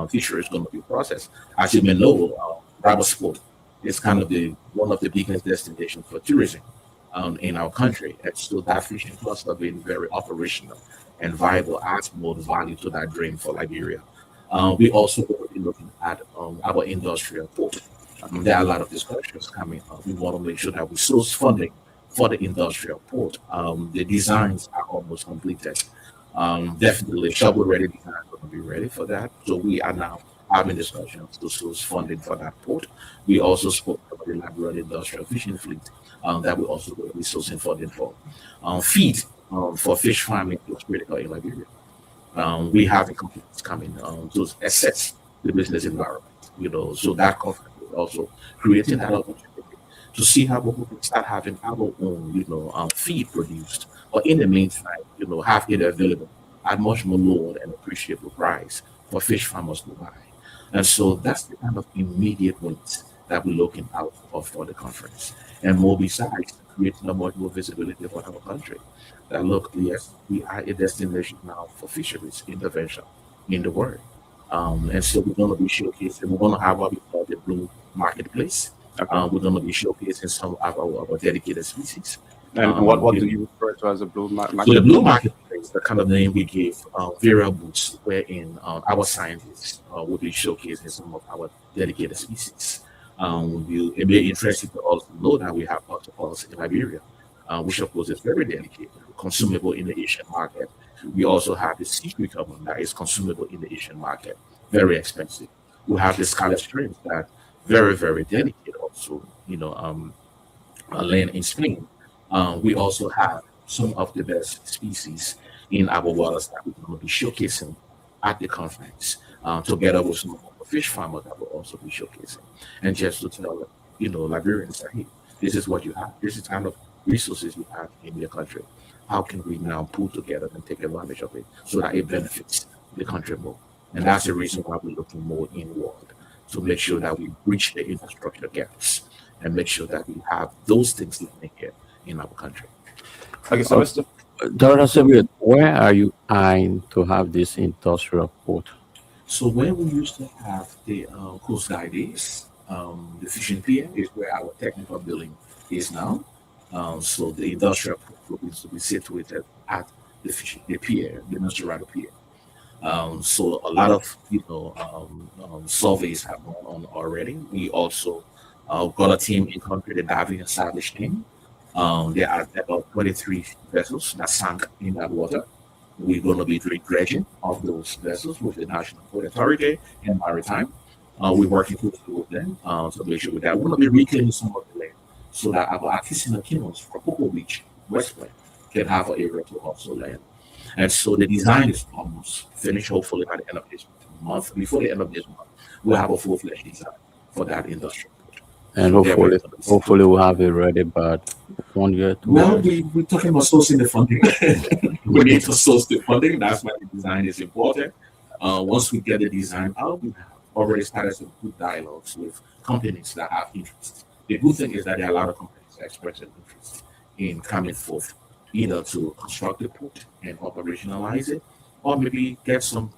fishery is going to be processed. As you may know, Rabos Port is kind of one of the biggest destinations for tourism in our country. And so that fishing cluster being very operational and viable adds more value to that dream for Liberia. We also will be looking at our industrial port. There are a lot of discussions coming up. We want to make sure that we source funding for the industrial port. The designs are almost completed. Definitely, shovel-ready design is going to be ready for that. So we are now having discussions to source funding for that port. We also spoke about the Liberian industrial fishing fleet that we also will be sourcing funding for. Feed for fish farming is critical in Liberia. We have companies coming to assess the business environment, so that conference is also creating that opportunity to see how we can start having our own, feed produced, but in the meantime, have it available at much more lower and appreciable price for fish farmers to buy. And so that's the kind of immediate wins that we're looking out for the conference. And more besides, creating a much more visibility for our country. That look, yes, we are a destination now for fisheries intervention in the world. And so we're going to be showcasing, we're going to have what we call the Blue Marketplace. We're going to be showcasing some of our dedicated species. And what do you refer to as a Blue Marketplace? So the Blue Marketplace, the kind of name we gave variables, wherein our scientists will be showcasing some of our dedicated species. It may be interesting to also know that we have octopus in Liberia, which of course is very dedicated, consumable in the Asian market. We also have the sea cucumber that is consumable in the Asian market, very expensive. We have the scarlet shrimp that very, very dedicated also, land in Spain. We also have some of the best species in our waters that we're going to be showcasing at the conference, together with some of the fish farmers that will also be showcasing. And just to tell Liberians that, hey, this is what you have. This is kind of resources you have in your country. How can we now pull together and take advantage of it so that it benefits the country more? And that's the reason why we're looking more inward to make sure that we bridge the infrastructure gaps and make sure that we have those things living here in our country. Okay, so Mr. Dr. Samuel, where are you eyeing to have this industrial port? So where we used to have the Coast Guard is, the fishing pier is where our technical building is now. So the industrial port is to be situated at the pier, the Nostradus pier. So a lot of surveys have gone on already. We also got a team in country, the diving and salvage team. There are about 23 vessels that sank in that water. We're going to be doing dredging of those vessels with the National Port Authority and Maritime. We're working closely with them to make sure that we're going to be reclaiming some of the land so that our artisanal canoes from Cocoa Beach, West Point, can have an area to also land. And so the design is almost finished. Hopefully by the end of this month, before the end of this month, we'll have a full-fledged design for that industrial project. And hopefully we'll have it ready by 1 year. Well, we're talking about sourcing the funding. We need to source the funding. That's why the design is important. Once we get the design out, we have already started some good dialogues with companies that have interest. The good thing is that there are a lot of companies that express an interest in coming forth, either to construct the port and operationalize it, or maybe get some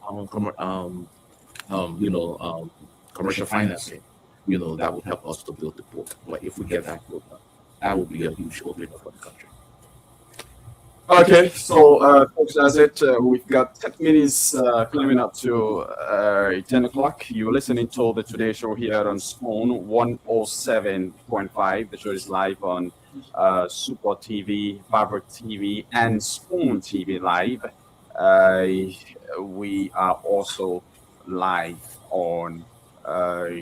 commercial financing, that would help us to build the port. But if we get that port done, that would be a huge opening for the country. Okay, so folks, that's it. We've got 10 minutes coming up to 10 o'clock. You're listening to the Today Show here on Spoon 107.5. The show is live on Super TV, Fabric TV, and Spoon TV Live. We are also live on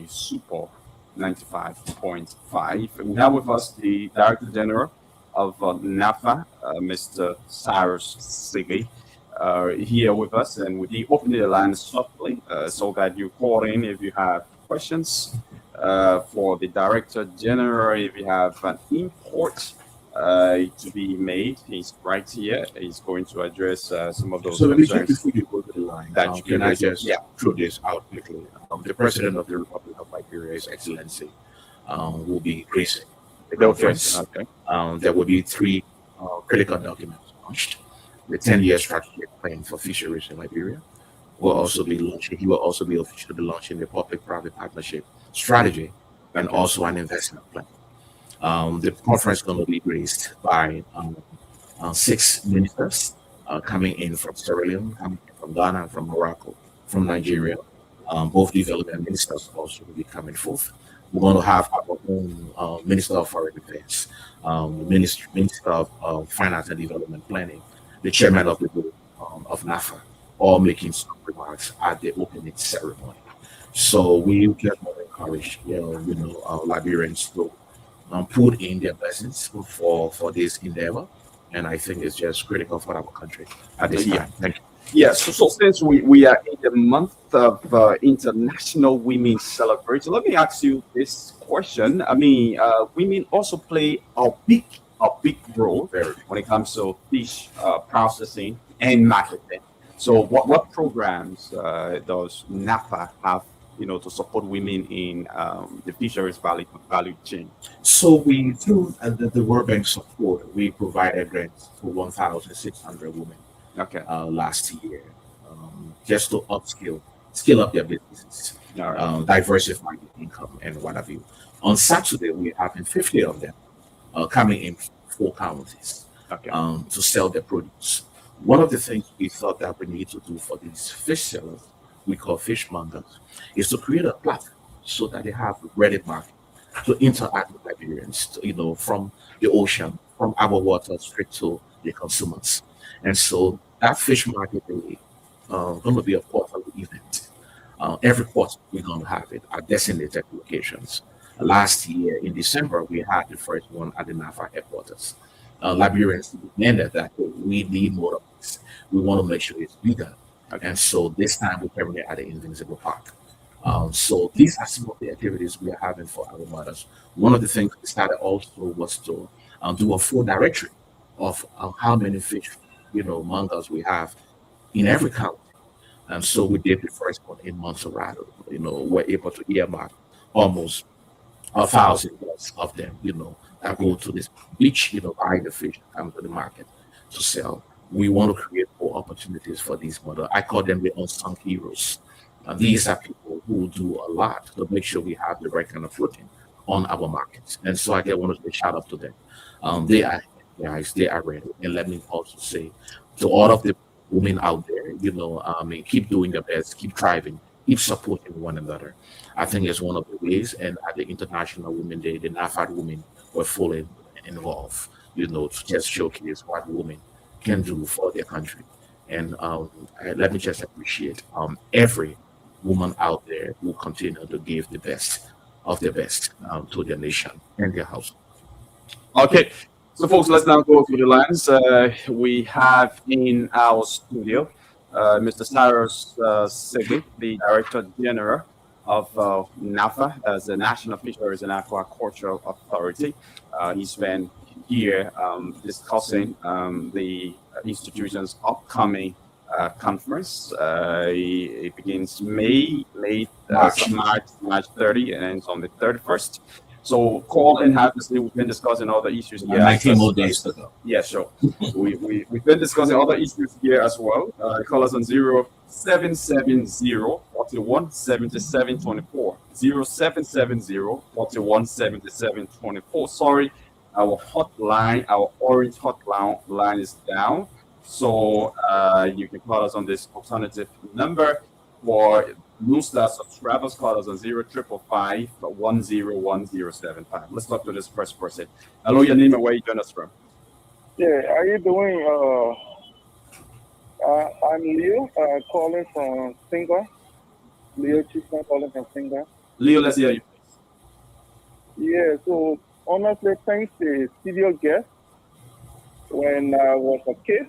Super 95.5. We have with us the Director General of NAFA, Mr. Cyrus Siggy, here with us, and we'll be opening the line softly so that you call in if you have questions for the Director General. If you have an import to be made, he's right here. He's going to address some of those concerns. So before you go to the line, can I just throw this out quickly? The President of the Republic of Liberia, His Excellency, will be gracing the conference. Okay. There will be 3 critical documents launched. The 10-year strategic plan for fisheries in Liberia will also be launching. He will also be officially launching the public-private partnership strategy and also an investment plan. The conference is going to be graced by 6 ministers coming in from Sierra Leone, coming in from Ghana, and from Morocco, from Nigeria. Both development ministers also will be coming forth. We're going to have our own Minister of Foreign Affairs, Minister of Finance and Development Planning, the Chairman of the Board of NAFA, all making some remarks at the opening ceremony. So we just want to encourage, Liberians to put in their blessings for this endeavor, and I think it's just critical for our country at this time. Thank you. Yes, so since we are in the month of International Women's Celebration, let me ask you this question. I mean, women also play a big role when it comes to fish processing and marketing. So what programs does NAFA have, to support women in the fisheries value chain? So we, through the World Bank support, we provided grants for 1,600 women. Okay. Last year, just to scale up their businesses, diversify their income and what have you. On Saturday, we're having 50 of them coming in 4 counties to sell their produce. One of the things we thought that we need to do for these fish sellers, we call fishmongers, is to create a platform so that they have ready market to interact with Liberians, from the ocean, from our water straight to the consumers. And so that fish market is going to be a quarterly event. Every quarter, we're going to have it at designated locations. Last year, in December, we had the first one at the NAFA headquarters. Liberians demanded that we need more of this. We want to make sure it's bigger. And so this time, we're having it at the Invincible Park. So these are some of the activities we are having for our mothers. One of the things we started also was to do a full directory of how many fish, mangas we have in every county. And so we did the first one in Montserrat. We're able to earmark almost 1,000 of them, that go to this beach, buy the fish, come to the market to sell. We want to create more opportunities for these mothers. I call them the unsung heroes. These are people who do a lot to make sure we have the right kind of footing on our markets. And so I get one of the shout out to them. They are guys, they are ready. And let me also say to all of the women out there, keep doing the best, keep thriving, keep supporting one another. I think it's one of the ways. And at the International Women Day, the NAFAD women were fully involved, to just showcase what women can do for their country. And let me just appreciate every woman out there who continue to give the best of the best to their nation and their house. Okay, so folks, let's now go through the lines. We have in our studio Mr. Cyrus Segui, the Director General of NAFA, as the National Fisheries and Aquaculture Authority. He's been here discussing the institution's upcoming conference. It begins March 30 and ends on the 31st. So call and have this. We've been discussing other issues here. 19 more days to go. Yeah, sure. We've been discussing other issues here as well. Call us on 0770-41-77-24. 0770-41-77-24. Sorry, our hotline, our orange hotline is down. So you can call us on this alternative number. For Blue Star subscribers, call us on 0555-101075. Let's talk to this first person. Hello, your name and where you join us from? Yeah, how you doing? I'm Leo, calling from Singa. Leo Chisholm calling from Singa. Leo, let's hear you. Yeah, so honestly, thanks to studio guest. When I was a kid,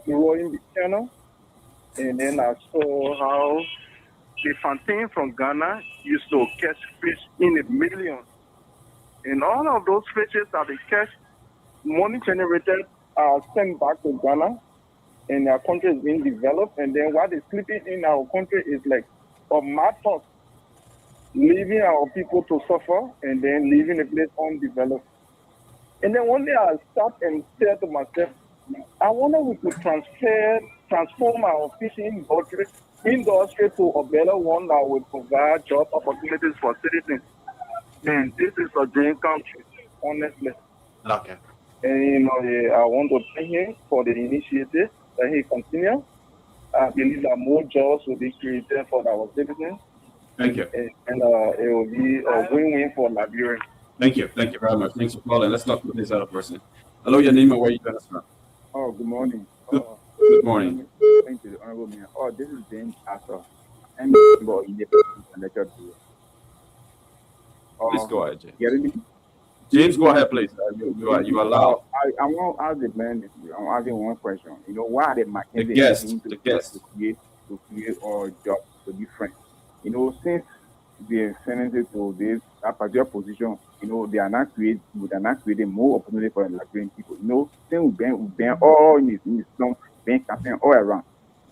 growing the channel, and then I saw how the Fontaine from Ghana used to catch fish in the millions. And all of those fishes that they catch, money generated, are sent back to Ghana, and our country is being developed. And then what is sleeping in our country is like a mad thought, leaving our people to suffer and then leaving the place undeveloped. And then one day I sat and said to myself, I wonder if we could transform our fishing industry to a better one that would provide job opportunities for citizens. And this is a dream come true, honestly. Okay. And I want to thank him for the initiative that he continues. I believe that more jobs will be created for our citizens. Thank you. And it will be a win-win for Liberia. Thank you. Thank you very much. Thanks for calling. Let's talk to this other person. Hello, your name and where you join us from? Oh, good morning. Good morning. Thank you, Honorable Mayor. Oh, this is James Arthur. I'm a member in the lecture today. Please go ahead, James. Hearing me? James, go ahead, please. You are allowed. I want to ask the man. I'm asking one question. Why are they marketing the guest to create or job to be friends? Since they sent it to this particular position, they are not creating more opportunity for Liberian people. Since we've been all in this being campaign all around.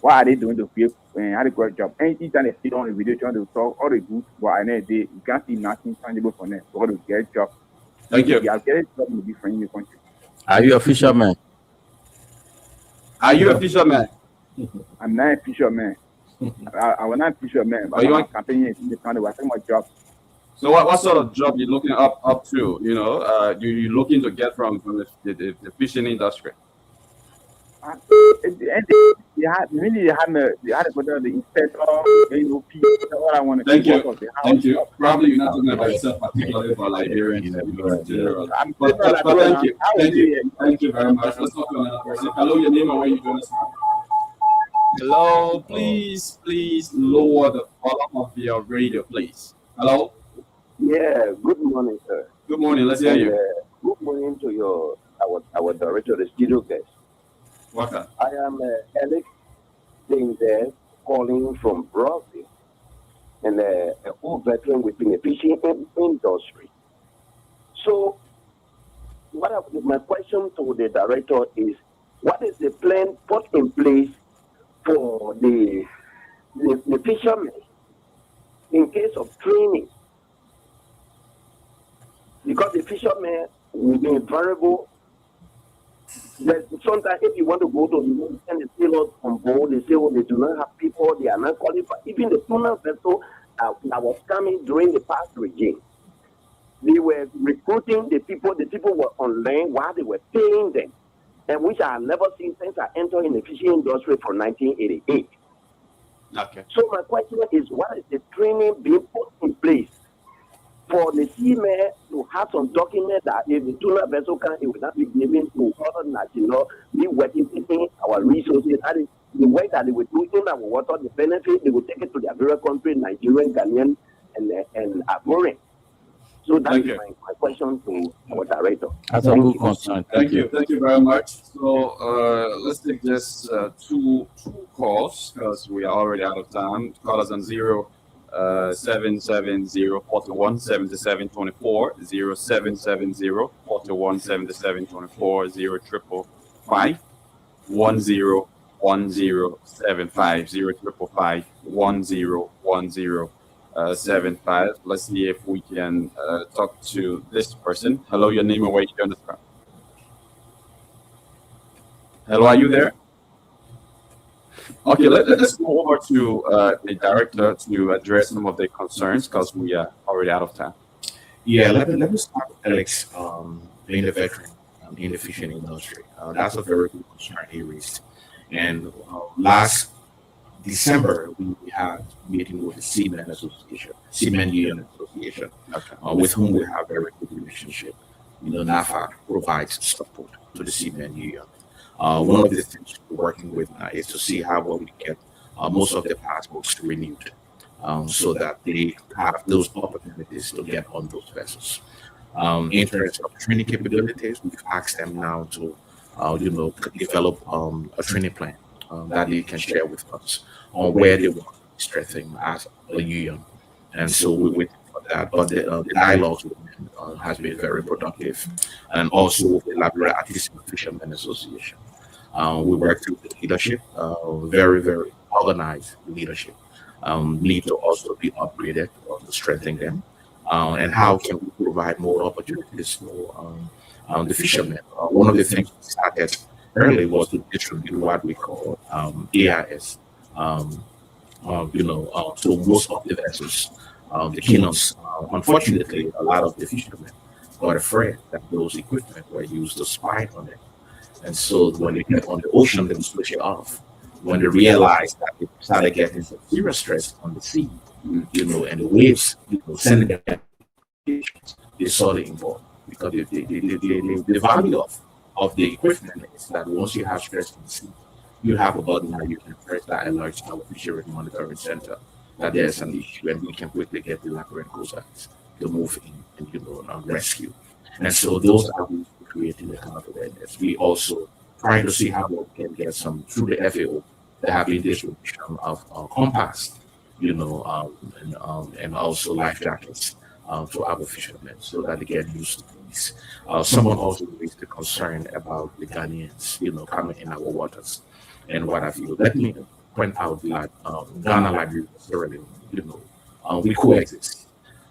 Why are they doing to create adequate job? Each time they sit on the video trying to talk all the good, but you can't see nothing tangible for them. So to get job. Thank you. They are getting job in different country. Are you a fisherman? Are you a fisherman? I'm not a fisherman. I was not a fisherman, but I'm campaigning in the country. I think my job. So what sort of job you looking up to? You looking to get from the fishing industry? They had the inspector, all I want to Thank you. Thank you. Probably you're not talking about yourself, particularly for Liberians. But thank you. Thank you. Thank you very much. Let's talk to another person. Hello, your name and where you join us from? Hello, please lower the volume of your radio, please. Hello? Yeah, good morning, sir. Good morning, let's hear you. Good morning to our director, the studio guest. Welcome. I am Alex Danger calling from Brazil. and an old veteran within the fishing industry. So, my question to the director is, what is the plan put in place for the fishermen in case of training? Because the fishermen will be variable. Sometimes if you want to go to the and the sailors on board, they say, oh, they do not have people, they are not qualified. Even the tuna vessel that was coming during the past regime, they were recruiting the people were on land while they were paying them, and which I have never seen since I entered in the fishing industry from 1988. Okay. So my question is, what is the training being put in place for the seamen to have some document that if the tuna vessel can, it will not be given to other national, be working, taking our resources, and the work that they will do in our water, the benefit, they will take it to their various countries, Nigerian, Ghanaian, and Ivorian. So that's my question to our director. That's a good concern. Thank you very much. So let's take just two calls because we are already out of time. Call us on 0770-41-7724, 0770-41-7724, 0555-101075, 0555-101075. Let's see if we can talk to this person. Hello, your name and where you join us from. Hello, are you there? Okay, let's go over to the director to address some of the concerns because we are already out of time. Yeah, let me start with Alex, being a veteran in the fishing industry. That's a very good concern he raised. And last December, we had a meeting with the Seamen Union Association, with whom we have a very good relationship. NAFA provides support to the Seamen Union. One of the things we're working with now is to see how we get most of the passports renewed, so that they have those opportunities to get on those vessels. In terms of training capabilities, we've asked them now to, develop a training plan that they can share with us on where they want to strengthen as a union. And so we're waiting for that. But the dialogue with them has been very productive, and also with the Labrador Artisanal Fishermen Association. We work through the leadership, very, very organized leadership, need to also be upgraded to strengthen them. And how can we provide more opportunities for the fishermen? One of the things we started early was to distribute what we call AIS. So most of the vessels, the canoes, unfortunately, a lot of the fishermen got afraid that those equipment were used to spy on them. And so when they get on the ocean, they switch it off. When they realized that they started getting some serious stress on the sea, and the waves, sending them, they saw the involved, because the value of the equipment is that once you have stress on the sea, you have a button where you can press that alert to our fishery monitoring center that there's an issue, and we can quickly get the Labrador Coast Guard to move in and rescue. And so those are creating the kind of awareness. We also trying to see how we can get some through the FAO. There have been distribution of compass, and also life jackets to our fishermen so that they get used to these. Someone also raised the concern about the Ghanaians, coming in our waters and what have you. Let me point out that Ghana, Liberia, Sierra Leone, we coexist.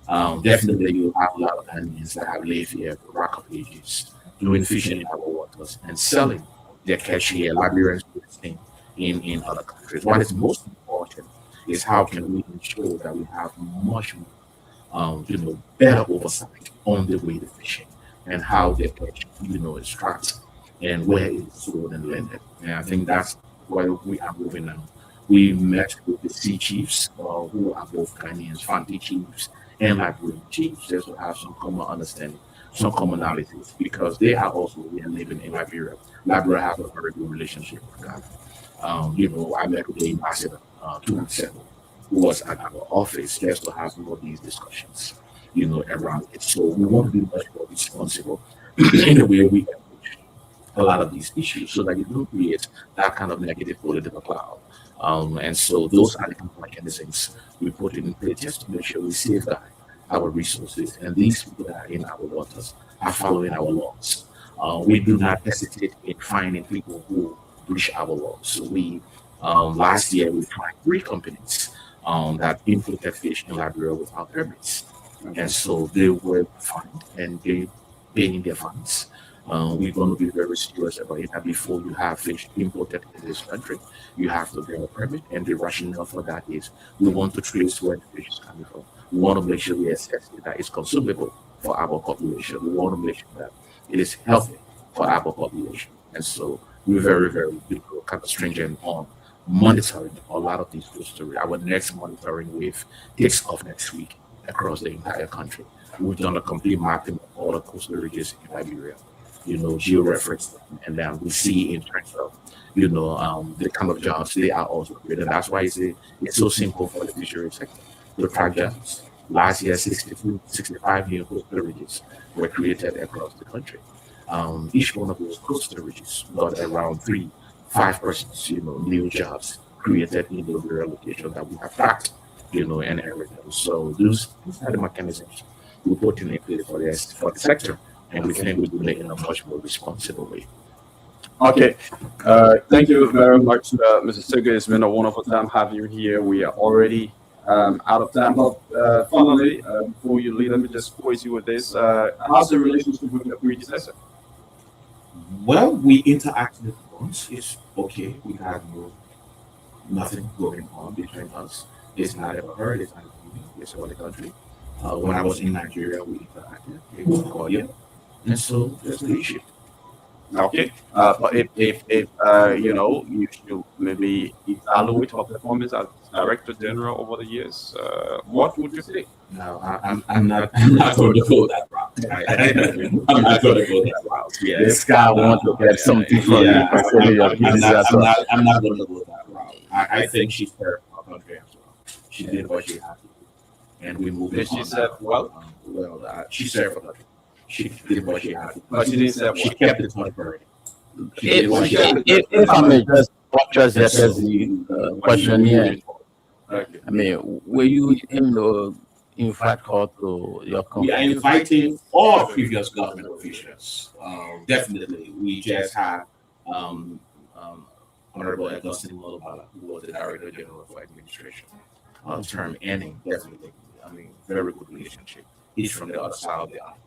Definitely, you have a lot of Ghanaians that have lived here for rack of ages, doing fishing in our waters and selling their catch here. Liberians do the same in other countries. What is most important is how can we ensure that we have much more, better oversight on the way the fishing and how the catch, is tracked and where it is sold and landed. And I think that's where we are moving now. We met with the sea chiefs, who are both Ghanaians, Fanti chiefs, and Liberian chiefs, just to have some common understanding, some commonalities, because they are also living in Liberia. Liberia has a very good relationship with Ghana. I met with the ambassador 2 weeks ago, who was at our office just to have more of these discussions, around it. So we want to be much more responsible in the way we approach a lot of these issues so that you don't create that kind of negative political cloud And so those are the mechanisms we put in place just to make sure we safeguard our resources, and these people that are in our waters are following our laws. We do not hesitate in finding people who breach our laws. So we last year we fined 3 companies that imported fish in Liberia without permits, and so they were fined and they paying their fines. We're going to be very serious about it. And before you have fish imported in this country, you have to get a permit, and the rationale for that is we want to trace where the fish is coming from. We want to make sure we assess that it's consumable for our population. We want to make sure that it is healthy for our population. And so we're very, very kind of stringent on monitoring a lot of these stories. Our next monitoring wave takes off next week across the entire country. We've done a complete mapping of all the coastal ridges in Liberia, geo-referenced, and then we see in terms of, the kind of jobs they are also created. That's why it's so simple for the fishery sector to track jobs. Last year, 65 new coastal ridges were created across the country. Each one of those coastal ridges got around 3-5% new jobs created in the rural location that we have tracked, and everything. So those are the mechanisms we put in place for the sector, and we think we do it in a much more responsible way. Okay, thank you very much, Mr. Sigga. It's been a wonderful time having you here. We are already out of time, but finally, before you leave, let me just quiz you with this. How's the relationship with your predecessor? Well, we interacted once. It's okay. We have nothing going on between us. It's not about her. It's not about me. It's about the country. When I was in Nigeria, we interacted. It was cordial, and so there's the issue. Okay, but if you should maybe evaluate her performance as Director General over the years, what would you say? No, I'm not going to go that route. I'm not going to go that route. Yeah. This guy wants to get something from you. I'm not going to go that route. I think she's fair for our country as well. She did what she had to do, and we moved on. She said, well, she served for country. She did what she had to do. But she didn't say she kept it on her. If I may just the question here. I mean, were you invite her to your company? We are inviting all previous government officials. Definitely. We just had Honorable Augustine Molobala, who was the Director General for Administration, term ending, definitely. I mean, very good relationship. He's from the other side of the island.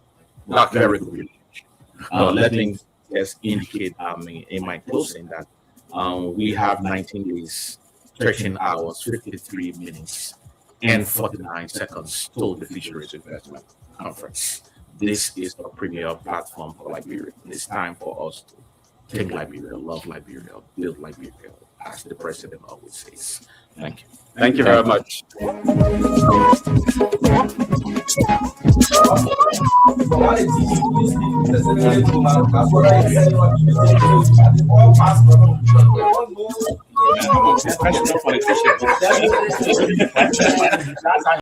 Not very good relationship. Let me just indicate, in my closing that we have 19 days, 13 hours, 53 minutes, and 49 seconds to the Fisheries Investment Conference. This is a premier platform for Liberia. It's time for us to take Liberia, love Liberia, build Liberia, as the president always says. Thank you. Thank you very much.